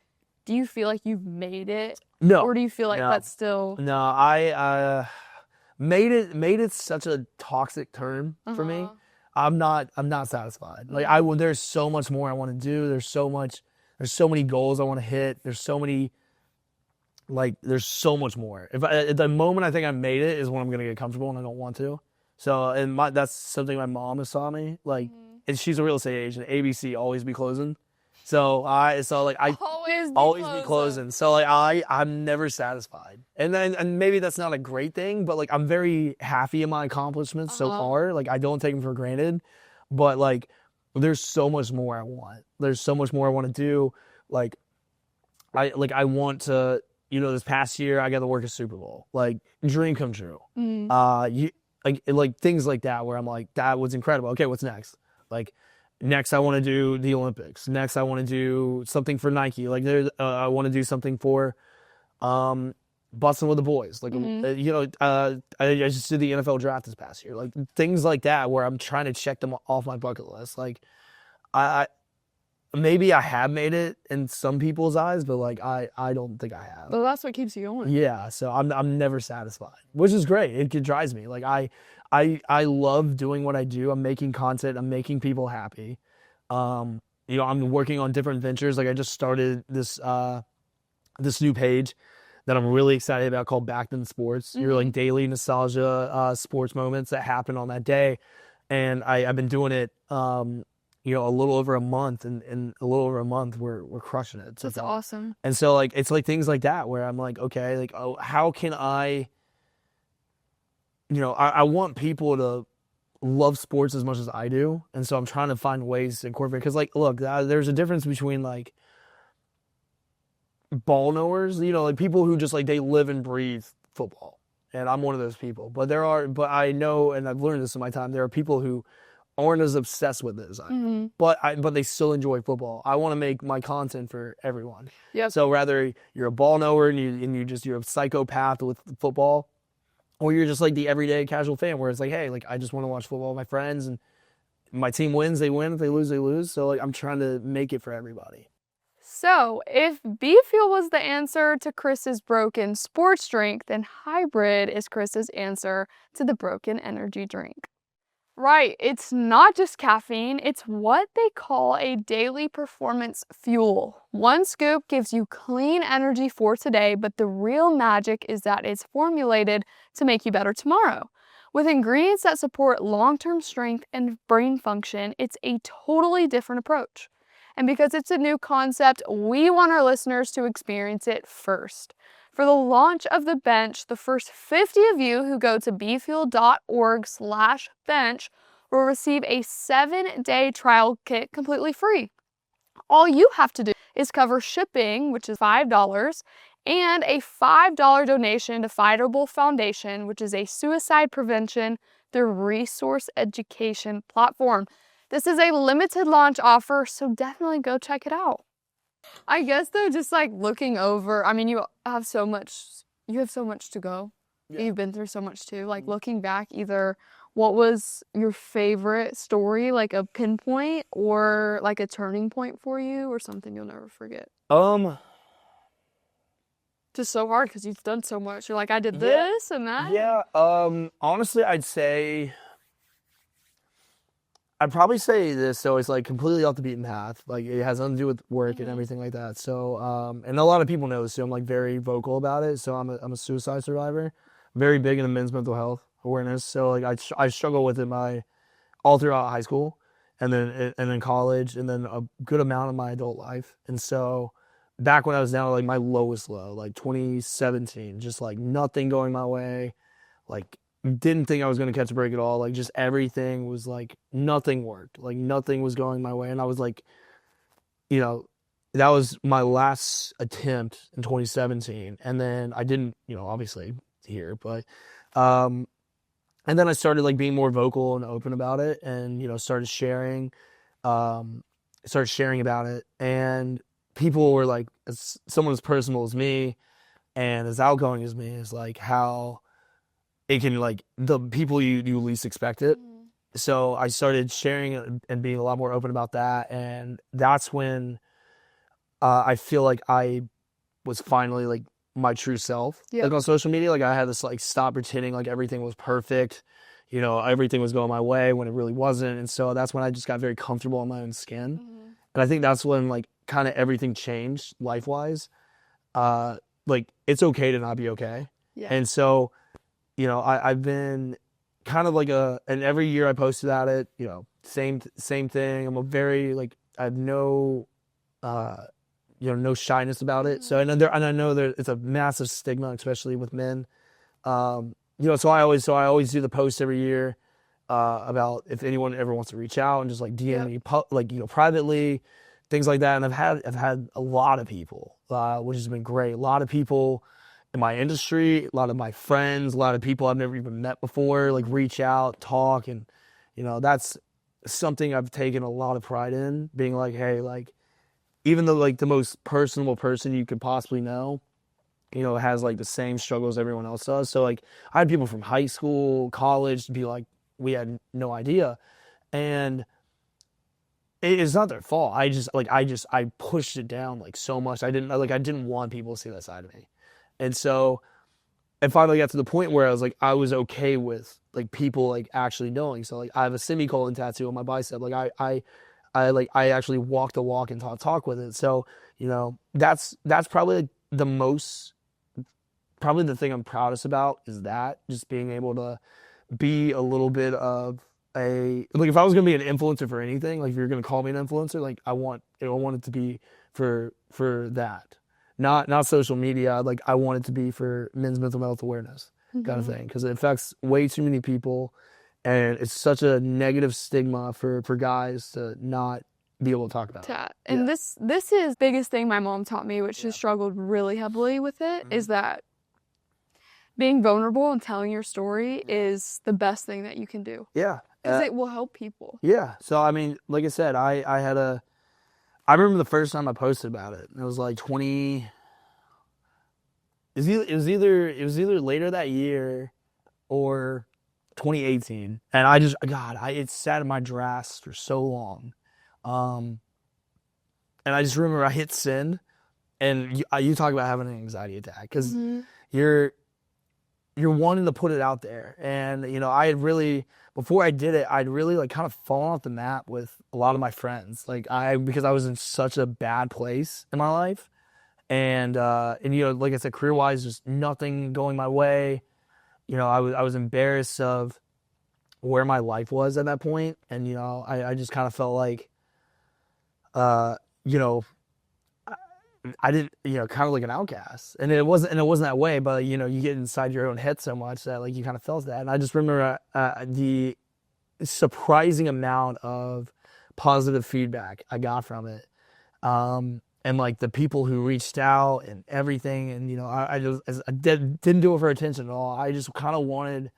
do you feel like you've made it? No. Or do you feel like that's still? No, I made it such a toxic term for me. I'm not satisfied. Like there's so much more I want to do. There's so many goals I want to hit. There's so much more. At the moment I think I made it is when I'm gonna get comfortable, and I don't want to. So, and that's something my mom has taught me. Like, and she's a real estate agent. ABC always be closing. So I always be closing. closing. So like I'm never satisfied. And maybe that's not a great thing, but like I'm very happy in my accomplishments so far. Like I don't take them for granted. But like there's so much more I want. There's so much more I want to do. Like I want to, this past year I got to work a Super Bowl. Like dream come true. Like things like that where I'm like, that was incredible. Okay, what's next? Like next I want to do the Olympics. Next I want to do something for Nike. Like I want to do something for busting with the boys. Like I just did the NFL draft this past year. Like things like that where I'm trying to check them off my bucket list. Like I maybe I have made it in some people's eyes, but like I don't think I have. But that's what keeps you going. Yeah, so I'm never satisfied, which is great. It drives me. Like I love doing what I do. I'm making content. I'm making people happy. I'm working on different ventures. Like I just started this new page that I'm really excited about called Back in Sports. You're like daily nostalgia sports moments that happen on that day, and I've been doing it. A little over a month, and in a little over a month, we're crushing it. So that's awesome. And so, like, it's like things like that where I'm like, okay, like, oh, how can I want people to love sports as much as I do, and so I'm trying to find ways to incorporate. Because, like, look, there's a difference between like ball knowers, like people who just like they live and breathe football, and I'm one of those people. But I know, and I've learned this in my time, there are people who aren't as obsessed with it as I am, but they still enjoy football. I want to make my content for everyone. Yep. So whether you're a ball knower and you're a psychopath with football, or you're just like the everyday casual fan where it's like, hey, like I just want to watch football with my friends, and my team wins, they win. If they lose, they lose. So like I'm trying to make it for everybody. So, if Be Fuel was the answer to Chris's broken sports drink, then HYBRYD is Chris's answer to the broken energy drink. Right, it's not just caffeine, it's what they call a daily performance fuel. One scoop gives you clean energy for today, but the real magic is that it's formulated to make you better tomorrow. With ingredients that support long-term strength and brain function, it's a totally different approach. And because it's a new concept, we want our listeners to experience it first. For the launch of the bench, the first 50 of you who go to befuel.org/bench will receive a 7-day trial kit completely free. All you have to do is cover shipping, which is $5, and a $5 donation to Fightable Foundation, which is a suicide prevention through resource education platform. This is a limited launch offer, so definitely go check it out. I guess though, just like looking over, I mean, you have so much to go. Yeah. You've been through so much too. Like looking back, either what was your favorite story, like a pinpoint, or like a turning point for you, or something you'll never forget? Just so hard because you've done so much. You're like, I did this and that. Yeah. Honestly, I'd probably say this, so it's like completely off the beaten path. Like it has nothing to do with work and everything like that. So, and a lot of people know this, so I'm like very vocal about it. So I'm a suicide survivor, very big into men's mental health awareness. So like I struggle with it all throughout high school, and then college, and then a good amount of my adult life. And so back when I was down at like my lowest low, like 2017, just like nothing going my way, like didn't think I was going to catch a break at all. Like just everything was like, nothing worked. Like nothing was going my way. And I was like, that was my last attempt in 2017. And then I didn't, obviously here, but, and then I started like being more vocal and open about it, and, started sharing about it. And people were like, as someone as personal as me and as outgoing as me, is like how it can, like, the people you least expect it. So I started sharing and being a lot more open about that, and that's when I feel like I was finally like my true self. Like on social media, like I had this like stop pretending like everything was perfect, everything was going my way when it really wasn't. And so that's when I just got very comfortable in my own skin. And I think that's when like kind of everything changed life-wise. Like it's okay to not be okay. And so I've been kind of like and every year I posted at it, same thing. I'm a very like, I have no no shyness about it. So, and I know it's a massive stigma, especially with men. So I always do the post every year about if anyone ever wants to reach out and just like DM me privately, things like that. And I've had a lot of people, which has been great. A lot of people in my industry, a lot of my friends, a lot of people I've never even met before, like reach out, talk, and that's something I've taken a lot of pride in, being like, hey, like, even though like the most personable person you could possibly know, has like the same struggles everyone else does. So like I had people from high school, college be like, we had no idea. And it's not their fault. I pushed it down like so much. I didn't want people to see that side of me. And so it finally got to the point where I was okay with like people like actually knowing. So like I have a semicolon tattoo on my bicep. Like I actually walk the walk and talk with it. So, that's probably like probably the thing I'm proudest about is that just being able to be a little bit of like if I was going to be an influencer for anything, like if you're going to call me an influencer, like I want it to be for that. Not social media. Like I want it to be for men's mental health awareness kind of thing, because it affects way too many people. And it's such a negative stigma for guys to not be able to talk about it. And this is the biggest thing my mom taught me, which has struggled really heavily with it, is that being vulnerable and telling your story is the best thing that you can do. Yeah. Because it will help people. Yeah. So, I mean, like I said, I remember the first time I posted about it. It was like it was either later that year or 2018, and it sat in my drafts for so long, and I just remember I hit send, and you talk about having an anxiety attack because you're wanting to put it out there, and I had really, before I did it, I'd really like kind of fallen off the map with a lot of my friends, because I was in such a bad place in my life, and like I said, career wise, just nothing going my way. I was embarrassed of where my life was at that point. And, I just kind of felt like, I didn't, kind of like an outcast. And it wasn't that way, but, you get inside your own head so much that like you kind of felt that. And I just remember the surprising amount of positive feedback I got from it. And like the people who reached out and everything, and I didn't do it for attention at all. I just kind of wanted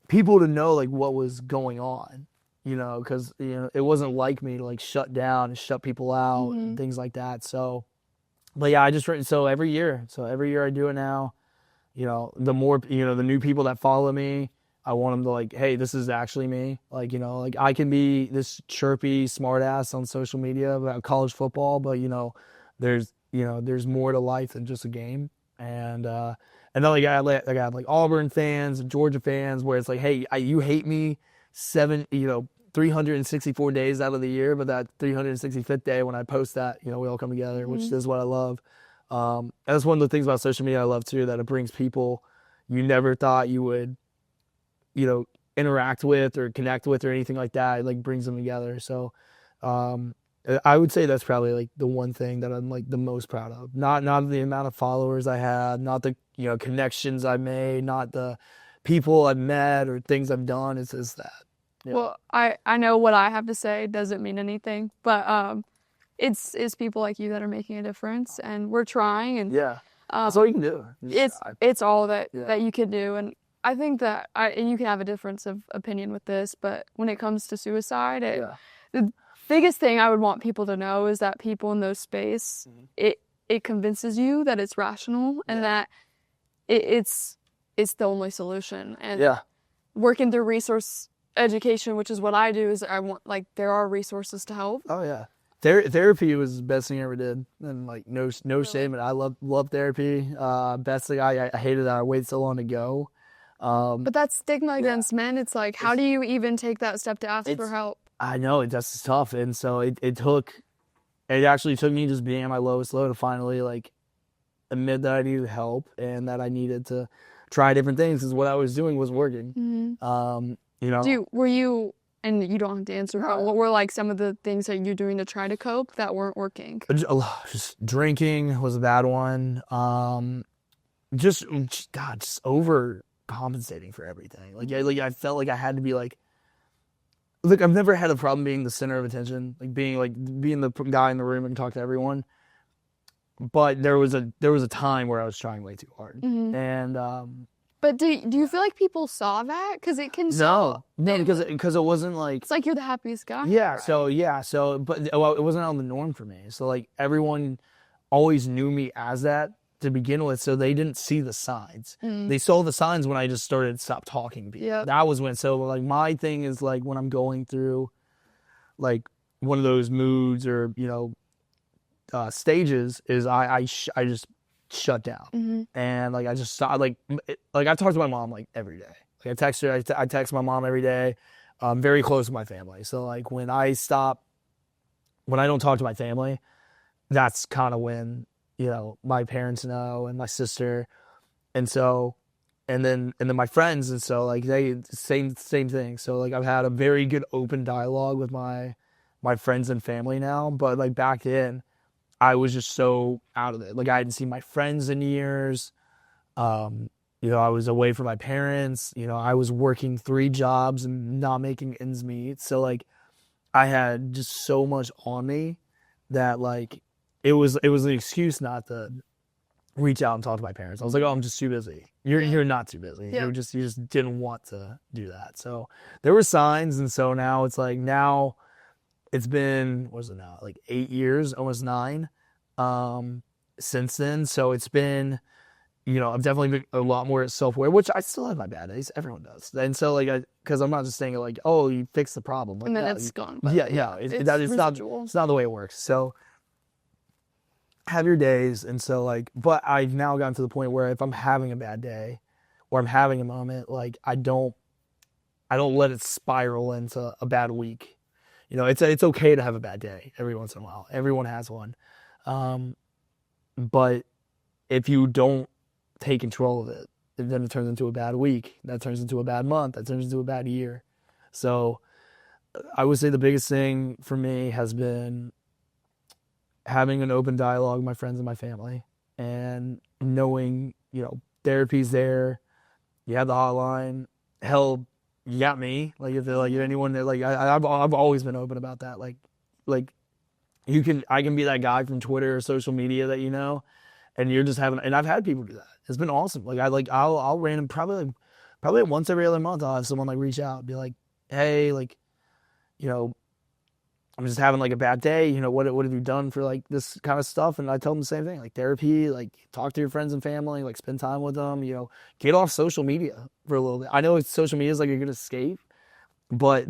people to know like what was going on, because it wasn't like me to like shut down and shut people out and things like that. So, but yeah, so every year I do it now. The more the new people that follow me, I want them to like, hey, this is actually me. Like, like I can be this chirpy smartass on social media about college football, but there's more to life than just a game. And then like I got like Auburn fans and Georgia fans where it's like, hey, you hate me 364 days out of the year, but that 365th day when I post that, we all come together, which is what I love. That's one of the things about social media I love too, that it brings people you never thought you would interact with or connect with or anything like that. It like brings them together. So I would say that's probably like the one thing that I'm like the most proud of. Not the amount of followers I have, not the connections I made, not the people I've met or things I've done. It's just that. Yeah. Well, I know what I have to say doesn't mean anything, but it's people like you that are making a difference, and we're trying, and that's all you can do. It's all that you can do. And I think that and you can have a difference of opinion with this, but when it comes to suicide, the biggest thing I would want people to know is that people in those space, it convinces you that it's rational and that it's the only solution. And working through resource education, which is what I do, is I want, like, there are resources to help. Oh yeah. Therapy was the best thing I ever did, and like no shame. And I love therapy. Best thing, I hated that I waited so long to go. But that stigma against men, it's like, how do you even take that step to ask for help? I know that's tough, and so it actually took me just being at my lowest low to finally like admit that I needed help and that I needed to try different things, because what I was doing was working. Were you And you don't have to answer, but what were like some of the things that you're doing to try to cope that weren't working? Just drinking was a bad one. Just overcompensating for everything. Like I felt like I had to be like, look, I've never had a problem being the center of attention, like being the guy in the room and talk to everyone. But there was a time where I was trying way too hard, and But do you feel like people saw that? Because it can no, because it wasn't like, it's like you're the happiest guy. yeah. So but it wasn't out of the norm for me. So like everyone always knew me as that to begin with, so they didn't see the signs. They saw the signs when I just started stop talking to people. Yep. That was when. So like my thing is like when I'm going through like one of those moods or stages is I just shut down and like I just stop, like I talk to my mom like every day. Like I text her, I text my mom every day. I'm very close to my family, so like when I don't talk to my family, that's kind of when my parents know and my sister, and then my friends, and so like they same thing. So like I've had a very good open dialogue with my friends and family now, but like back then I was just so out of it. Like I hadn't seen my friends in years. I was away from my parents. I was working 3 jobs and not making ends meet. So like I had just so much on me that like it was an excuse not to reach out and talk to my parents. I was like, oh, I'm just too busy. You're not too busy. Yeah. You just didn't want to do that. So there were signs, and so now it's like it's been, what is it now? Like 8 years, almost 9, since then. So it's been, I've definitely been a lot more self-aware, which I still have my bad days. Everyone does. And so like, because I'm not just saying like, oh, you fixed the problem. Like, And then no, it's gone. Yeah. It's not the way it works. So have your days. And so like, but I've now gotten to the point where if I'm having a bad day or I'm having a moment, like I don't let it spiral into a bad week. It's okay to have a bad day every once in a while. Everyone has one. But if you don't take control of it, then it turns into a bad week. That turns into a bad month. That turns into a bad year. So I would say the biggest thing for me has been having an open dialogue with my friends and my family, and knowing, therapy's there. You have the hotline. Hell, you got me. Like if anyone that like I've always been open about that. Like I can be that guy from Twitter or social media that and you're just having, and I've had people do that. It's been awesome. Like I'll random probably once every other month I'll have someone like reach out and be like, hey, like I'm just having like a bad day. What have you done for like this kind of stuff? And I tell them the same thing, like therapy, like talk to your friends and family, like spend time with them, get off social media for a little bit. I know social media is like a good escape, but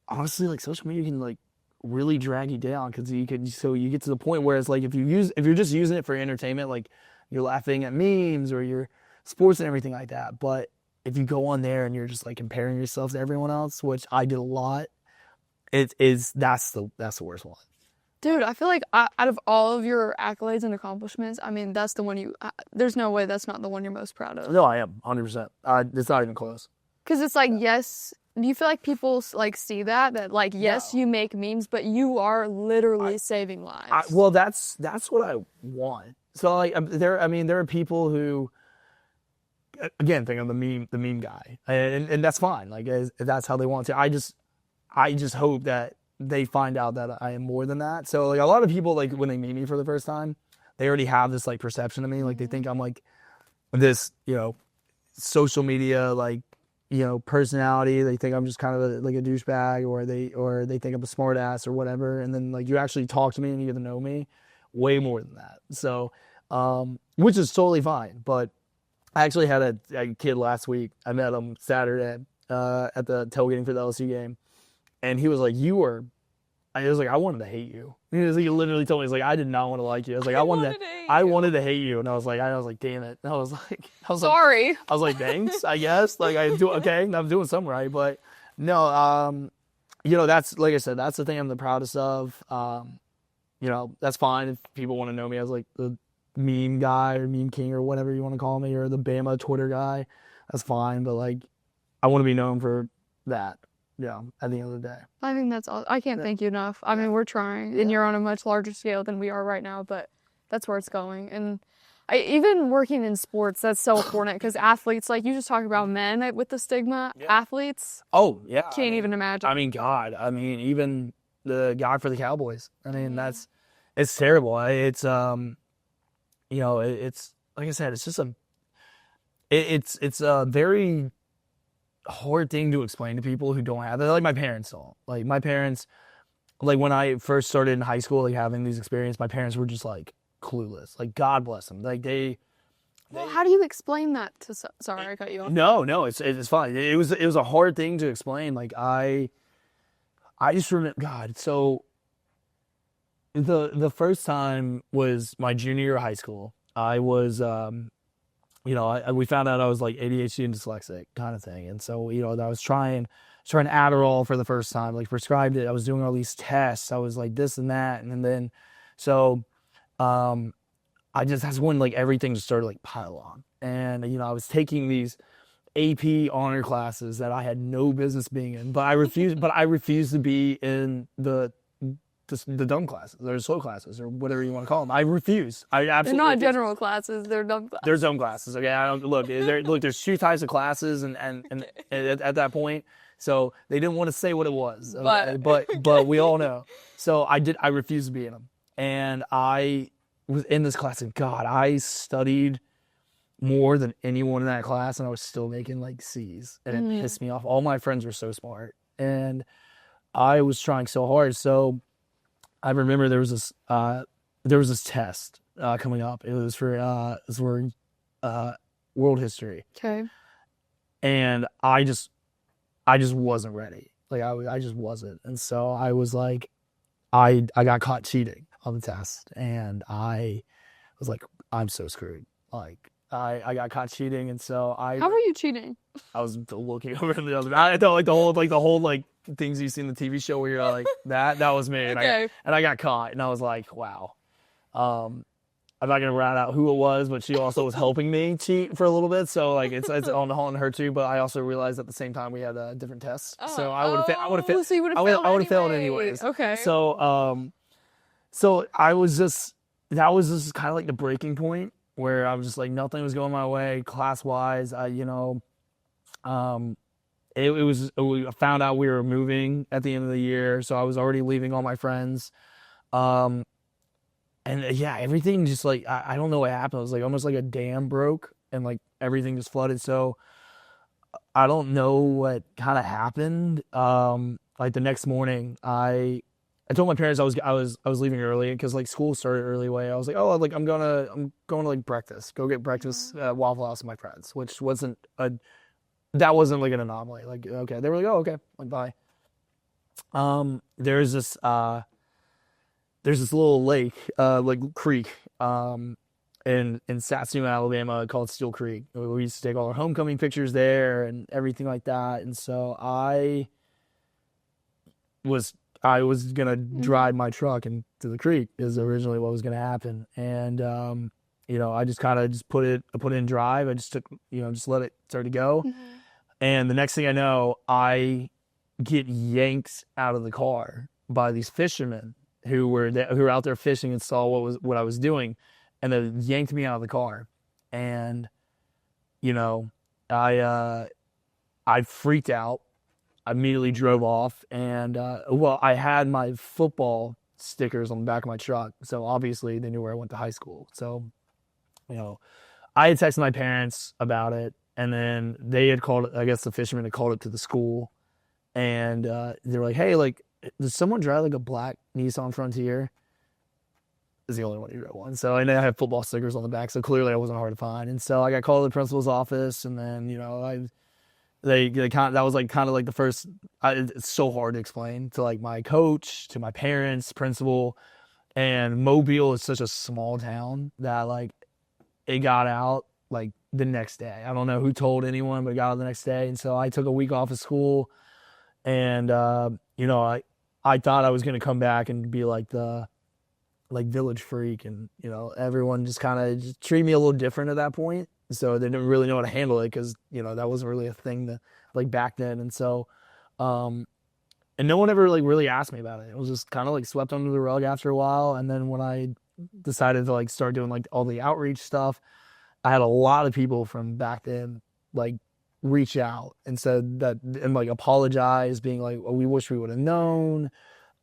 honestly, like social media can like really drag you down because you get to the point where it's like if you're just using it for entertainment, like you're laughing at memes or your sports and everything like that. But if you go on there and you're just like comparing yourself to everyone else, which I did a lot, that's the worst one. Dude, I feel like out of all of your accolades and accomplishments, I mean, that's the one there's no way that's not the one you're most proud of. No, I am 100%. It's not even close. Because it's like, yes, do you feel like people like see that like, yes, you make memes, but you are literally saving lives? Well, that's what I want. So like there are people who, again, think I'm the meme guy, and that's fine. Like if that's how they want to. I just hope that they find out that I am more than that. So like a lot of people, like when they meet me for the first time, they already have this like perception of me. Like they think I'm like this, social media like, personality. They think I'm just kind of like a douchebag, or they think I'm a smart ass or whatever. And then like you actually talk to me and you get to know me way more than that. So, which is totally fine. But I actually had a kid last week. I met him Saturday at the tailgating for the LSU game. And he was like, I was like, I wanted to hate you. He literally told me, he's like, I did not want to like you. I was like, I wanted to hate you. And I was like, damn it. And I was sorry. I was like, thanks, I guess. Like I'm doing something right. But no, that's, like I said, that's the thing I'm the proudest of. That's fine if people want to know me as like the meme guy or meme king or whatever you want to call me, or the Bama Twitter guy. That's fine. But like, I want to be known for that. Yeah, at the end of the day. I think that's all. I can't thank you enough. I mean, we're trying, and you're on a much larger scale than we are right now, but that's where it's going. And even working in sports, that's so important because athletes, like you just talk about men with the stigma, athletes. Oh, yeah. Can't even imagine. I mean, God. I mean, even the guy for the Cowboys. I mean, it's terrible. It's it's like I said, it's just it's a very hard thing to explain to people who don't have it. Like my parents don't. Like my parents, like when I first started in high school, like having these experiences, my parents were just like clueless. Like God bless them. Like well, how do you explain that to? Sorry, I cut you off. No, it's fine. It was a hard thing to explain. Like I just remember God. So the first time was my junior year of high school. I was we found out I was like ADHD and dyslexic kind of thing. And so, I was trying Adderall for the first time, like prescribed it. I was doing all these tests. I was like this and that. And then, so, that's when like everything just started like pile on. And, I was taking these AP honor classes that I had no business being in, but I refused to be in the dumb classes or slow classes or whatever you want to call them. I refuse. I absolutely. They're not refuse. general classes. They're dumb classes. They're dumb classes. Okay, I don't look. There's two types of classes, and at that point, so they didn't want to say what it was, but we all know. So I refused to be in them, and I was in this class, and God, I studied more than anyone in that class, and I was still making like C's, and it pissed me off. All my friends were so smart, and I was trying so hard. So I remember there was this test coming up. It was for world history. Okay. And I just wasn't ready. Like I just wasn't. And so I was like, I got caught cheating on the test, and I was like, I'm so screwed. Like I got caught cheating, and so How were you cheating? I was looking over the other. I thought the whole things you see in the TV show where you're like that was me, and Okay. I got caught, and I was like, wow. I'm not gonna rat out who it was, but she also was helping me cheat for a little bit, so like it's on her too. But I also realized at the same time we had different tests, so I would have failed anyways. Okay. So so I was just that was just kind of like the breaking point where I was just like nothing was going my way class wise. We found out we were moving at the end of the year, so I was already leaving all my friends. And everything just like, I don't know what happened. It was like almost like a dam broke and like everything just flooded. So I don't know what kind of happened. Like the next morning, I told my parents I was leaving early because like school started early way. I was like, oh, like I'm going to like breakfast, go get breakfast at Waffle House with my friends, which wasn't like an anomaly. Like, okay, they were like, oh, okay, like bye. There's this little lake, like creek, in Satsuma, Alabama, called Steel Creek. We used to take all our homecoming pictures there and everything like that. And so I was gonna drive my truck into the creek is originally what was gonna happen. And I just kind of put it in drive. I just took, just let it start to go. Mm-hmm. And the next thing I know, I get yanked out of the car by these fishermen who were out there fishing and saw what I was doing, and they yanked me out of the car. And I freaked out. I immediately drove off, and I had my football stickers on the back of my truck, so obviously they knew where I went to high school. So I had texted my parents about it, and then they had called, I guess the fishermen had called it to the school, and they were like, hey, like, does someone drive like a black Nissan Frontier? Is the only one who drove one. So, and I had football stickers on the back, so clearly I wasn't hard to find. And so I got called to the principal's office, and then, that was like kind of like the first, it's so hard to explain to like my coach, to my parents, principal, and Mobile is such a small town that like it got out like the next day. I don't know who told anyone, but it got out the next day. And so I took a week off of school, and I thought I was going to come back and be like the village freak, and everyone just kind of just treated me a little different at that point. So they didn't really know how to handle it because that wasn't really a thing that like back then. And so And no one ever like really asked me about it. It was just kind of like swept under the rug after a while. And then when I decided to like start doing like all the outreach stuff, I had a lot of people from back then like reach out and said that and like apologize, being like, "Oh, we wish we would have known.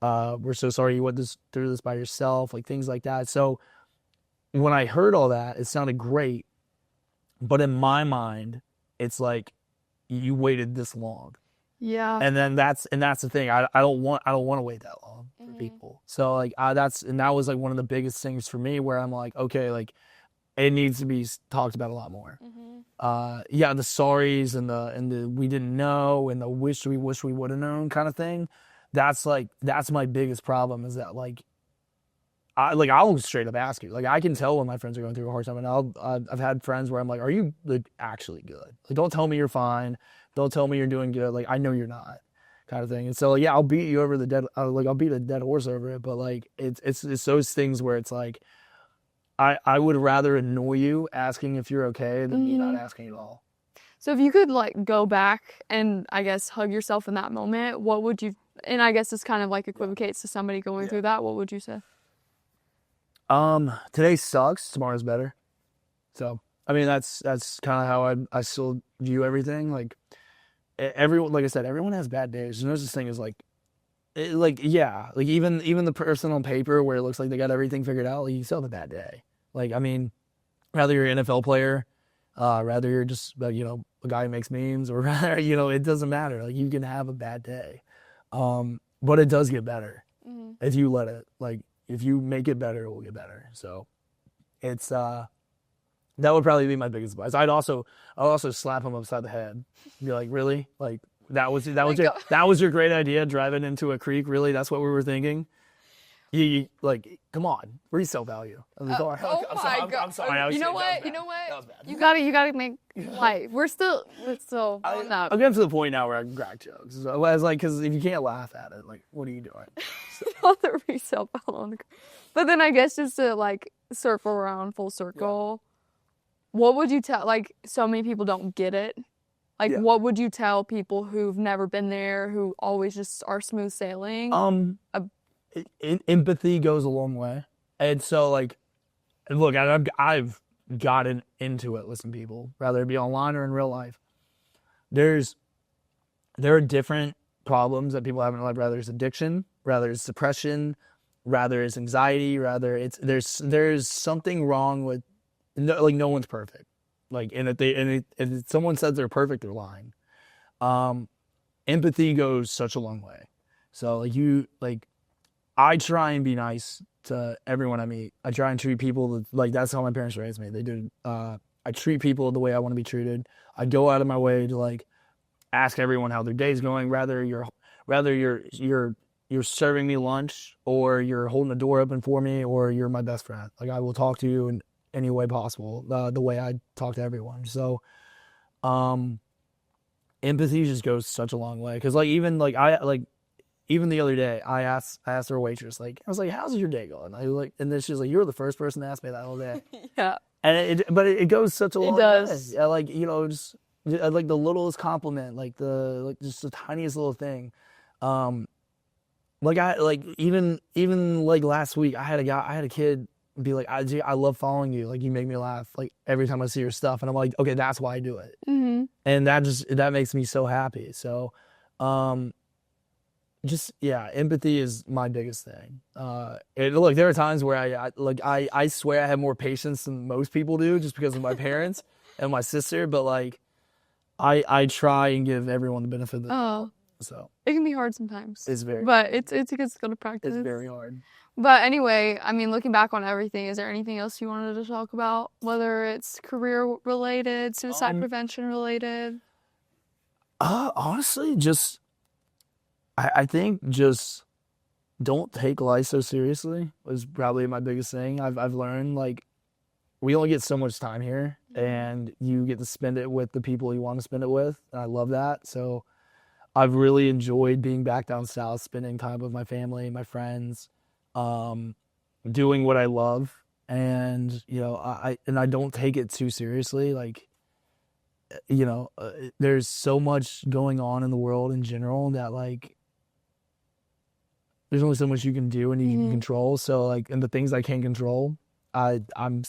We're so sorry you went through this by yourself," like things like that. So when I heard all that, it sounded great, but in my mind, it's like you waited this long. Yeah. And then that's the thing. I don't want to wait that long for people. So like that was like one of the biggest things for me where I'm like, okay, like it needs to be talked about a lot more. Yeah, the sorries and the we didn't know and the wish we would have known kind of thing. That's my biggest problem is that like I'll straight up ask you. Like I can tell when my friends are going through a hard time, and I've had friends where I'm like, "Are you like actually good? Like don't tell me you're fine. Don't tell me you're doing good. Like I know you're not." Kind of thing. And so like, yeah, I'll beat you over the dead. I'll beat a dead horse over it. But like it's those things where it's like I would rather annoy you asking if you're okay than me not asking at all. So if you could like go back and I guess hug yourself in that moment, what would you? And I guess this kind of like equivocates to somebody going through that. What would you say? Today sucks. Tomorrow's better. So I mean that's kind of how I still view everything. Like everyone, like I said, everyone has bad days. There's no such thing as like even the person on paper where it looks like they got everything figured out, like you still have a bad day. Like I mean, rather you're an NFL player, rather you're just a guy who makes memes, or rather it doesn't matter. Like you can have a bad day, but it does get better if you let it. Like if you make it better, it will get better. So it's that would probably be my biggest advice. I'll also slap him upside the head. Be like, really? Like that was your great idea, driving into a creek. Really, that's what we were thinking. You like, come on, where do you sell value? I'm sorry. I'm sorry. You know what? That was bad. You gotta make light. We're still on that. I'm getting to the point now where I can crack jokes. So I was like, because if you can't laugh at it, like, what are you doing? Not the resale value on the. But then I guess just to like circle around full circle, what would you tell? Like, so many people don't get it. Like, what would you tell people who've never been there, who always just are smooth sailing? Empathy goes a long way. And so, like, look, I've gotten into it. Listen, people, whether it be online or in real life, there are different problems that people have in their life. Rather it's addiction, rather it's depression, rather it's anxiety, rather there's something wrong with no one's perfect. Like, and if someone says they're perfect, they're lying. Empathy goes such a long way. So I try and be nice to everyone I meet. I try and treat people like that's how my parents raised me. They did. I treat people the way I want to be treated. I go out of my way to like ask everyone how their day's going. Rather you're serving me lunch, or you're holding the door open for me, or you're my best friend. Like I will talk to you in any way possible, the way I talk to everyone. So, empathy just goes such a long way. Cause even the other day, I asked our waitress, like, I was like, "How's your day going?" And then she's like, "You're the first person to ask me that all day." Yeah. And it goes such a long way. It does. Yeah, like just like the littlest compliment, just the tiniest little thing. Even like last week, I had a kid be like, I love following you. Like you make me laugh like every time I see your stuff, and I'm like, okay, that's why I do it. And that makes me so happy. So, empathy is my biggest thing. Look, there are times where I swear I have more patience than most people do, just because of my parents and my sister. But like, I try and give everyone the benefit of the doubt. So it can be hard sometimes. It's very, but it's a good skill to practice. It's very hard. But anyway, I mean, looking back on everything, is there anything else you wanted to talk about? Whether it's career related, suicide prevention related? Honestly, just I think just don't take life so seriously was probably my biggest thing. I've learned, like, we only get so much time here, and you get to spend it with the people you want to spend it with, and I love that. So I've really enjoyed being back down south, spending time with my family, my friends, doing what I love, and I don't take it too seriously. Like, you know, there's so much going on in the world in general that like there's only so much you can do and you can control. So like, and the things I can't control, I'm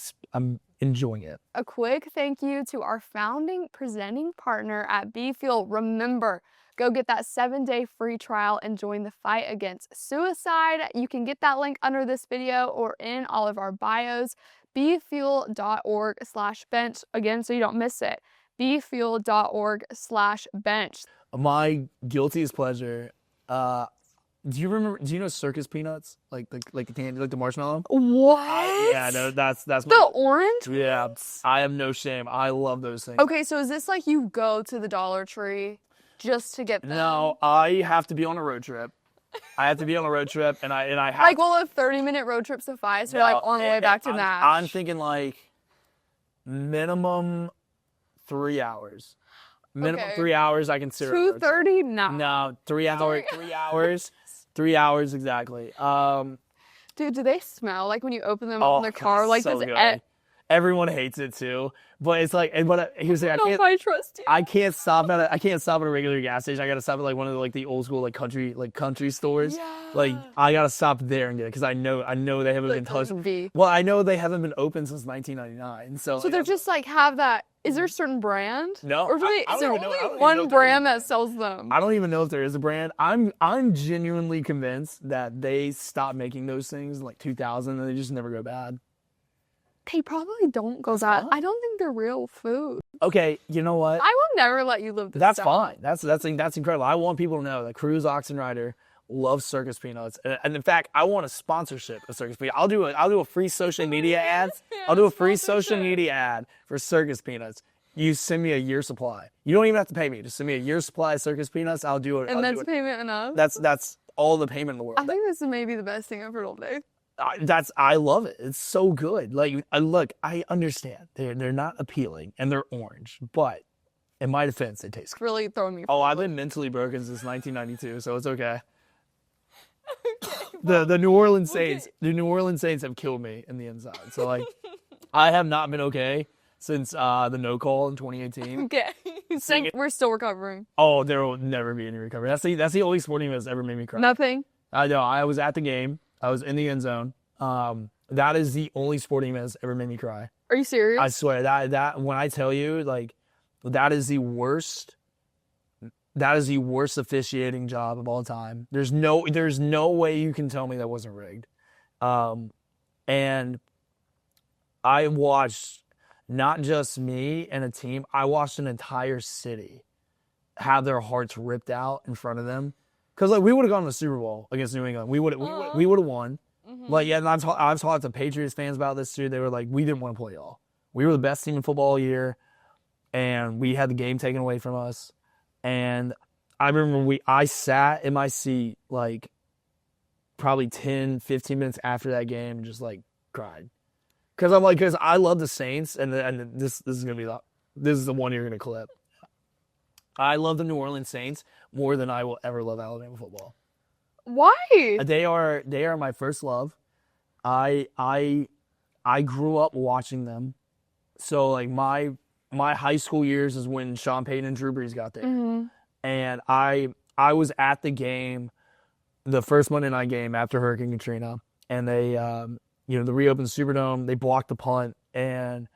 enjoying it. A quick thank you to our founding presenting partner at B Fuel. Remember, go get that 7-day free trial and join the fight against suicide. You can get that link under this video or in all of our bios. bfuel.org/bench. Again, so you don't miss it. bfuel.org/bench. My guiltiest pleasure, do you know circus peanuts? Like the candy, like the marshmallow? What? Yeah, no, that's the orange? Yeah, I have no shame. I love those things. Okay, so is this like you go to the Dollar Tree just to get them? No, I have to be on a road trip. I have to be on a road trip, and I have like, will a 30-minute road trip suffice? Or like on the way back to Nash? I'm thinking like minimum 3 hours. Minimum 3 hours. I consider 2:30. No, 3 hours. 3 hours. 3 hours exactly. Dude, do they smell like when you open them up in the car? Like, so good. Everyone hates it too, but it's like, but here's the thing, I trust you. I can't stop at a regular gas station. I gotta stop at like one of the, like the old school like country stores. Yeah. Like I gotta stop there and get it because I know they haven't been touched. Well, I know they haven't been open since 1999. So they're just like have that. Is there a certain brand? No. Or is there only one brand that sells them? I don't even know if there is a brand. I'm genuinely convinced that they stopped making those things in like 2000 and they just never go bad. They probably don't go bad. I don't think they're real food. Okay, you know what? I will never let you live this That's down. fine. That's incredible. I want people to know that Cruz Oxenreider loves circus peanuts, and in fact, I want a sponsorship of circus peanuts. I'll do a free social media ad. I'll do a free social media ad for circus peanuts. You send me a year supply. You don't even have to pay me. Just send me a year supply of circus peanuts. I'll do it. And that's payment enough? That's all the payment in the world. I think this is maybe the best thing I've heard all day. I love it. It's so good. Like, look, I understand they're not appealing and they're orange, but in my defense, they taste good. Really throwing me. I've been mentally broken since 1992, so it's okay. The New Orleans Saints, the New Orleans Saints have killed me in the inside. So like, I have not been okay since the no call in 2018. Okay, we're still recovering. Oh, there will never be any recovery. That's the only sporting event that's ever made me cry. Nothing. I know. I was at the game. I was in the end zone. That is the only sporting event that's ever made me cry. Are you serious? I swear that when I tell you, like, that is the worst officiating job of all time. There's no way you can tell me that wasn't rigged. And I watched not just me and a team, I watched an entire city have their hearts ripped out in front of them. Because like we would have gone to the Super Bowl against New England, we would have won. Mm-hmm. Like yeah, and I've talked to Patriots fans about this too. They were like, we didn't want to play y'all. We were the best team in football all year, and we had the game taken away from us. And I remember I sat in my seat like probably 10, 15 minutes after that game and just like cried. Because I love the Saints, and this is the one you're gonna clip. I love the New Orleans Saints more than I will ever love Alabama football. Why? They are my first love. I grew up watching them. So like my high school years is when Sean Payton and Drew Brees got there. Mm-hmm. And I was at the game, the first Monday night game after Hurricane Katrina, and they the reopened Superdome, they blocked the punt, and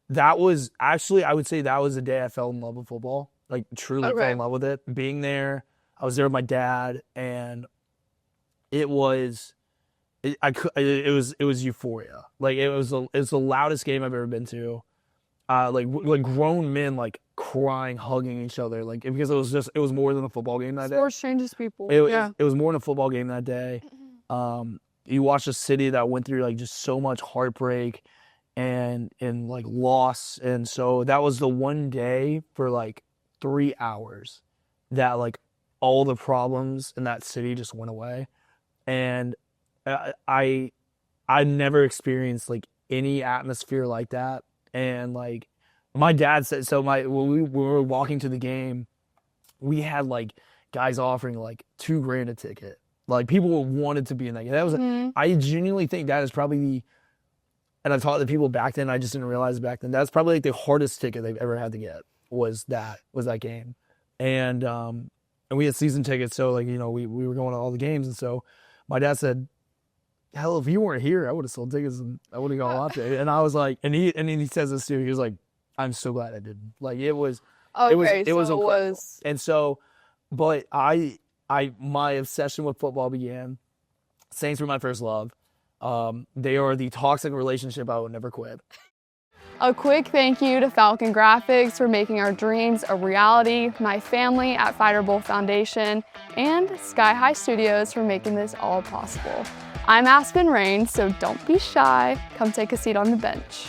that was actually, I would say that was the day I fell in love with football. Like truly fell in love with it. Being there, I was there with my dad, and it was euphoria. Like it was the loudest game I've ever been to. Like grown men like crying, hugging each other, like because it was more than a football game that day. Sports changes people. It was more than a football game that day. You watched a city that went through like just so much heartbreak and like loss, and so that was the one day for like 3 hours that like all the problems in that city just went away. And I never experienced like any atmosphere like that. And like my dad said, so when we were walking to the game, we had like guys offering like $2,000 a ticket. Like people wanted to be in that game. That was I genuinely think that is probably and I've talked to people back then, I just didn't realize back then, that's probably like the hardest ticket they've ever had to get. was that game. And we had season tickets, so like, you know, we were going to all the games. And so my dad said, hell, if you weren't here, I would have sold tickets and I would have gone watch it. And I was like, and he says this too. He was like, I'm so glad I didn't. Like it was incredible. And so, but my obsession with football began. Saints were my first love. They are the toxic relationship I would never quit. A quick thank you to Falcon Graphics for making our dreams a reality, my family at Fighter Bowl Foundation, and Sky High Studios for making this all possible. I'm Aspen Rain, so don't be shy. Come take a seat on the bench.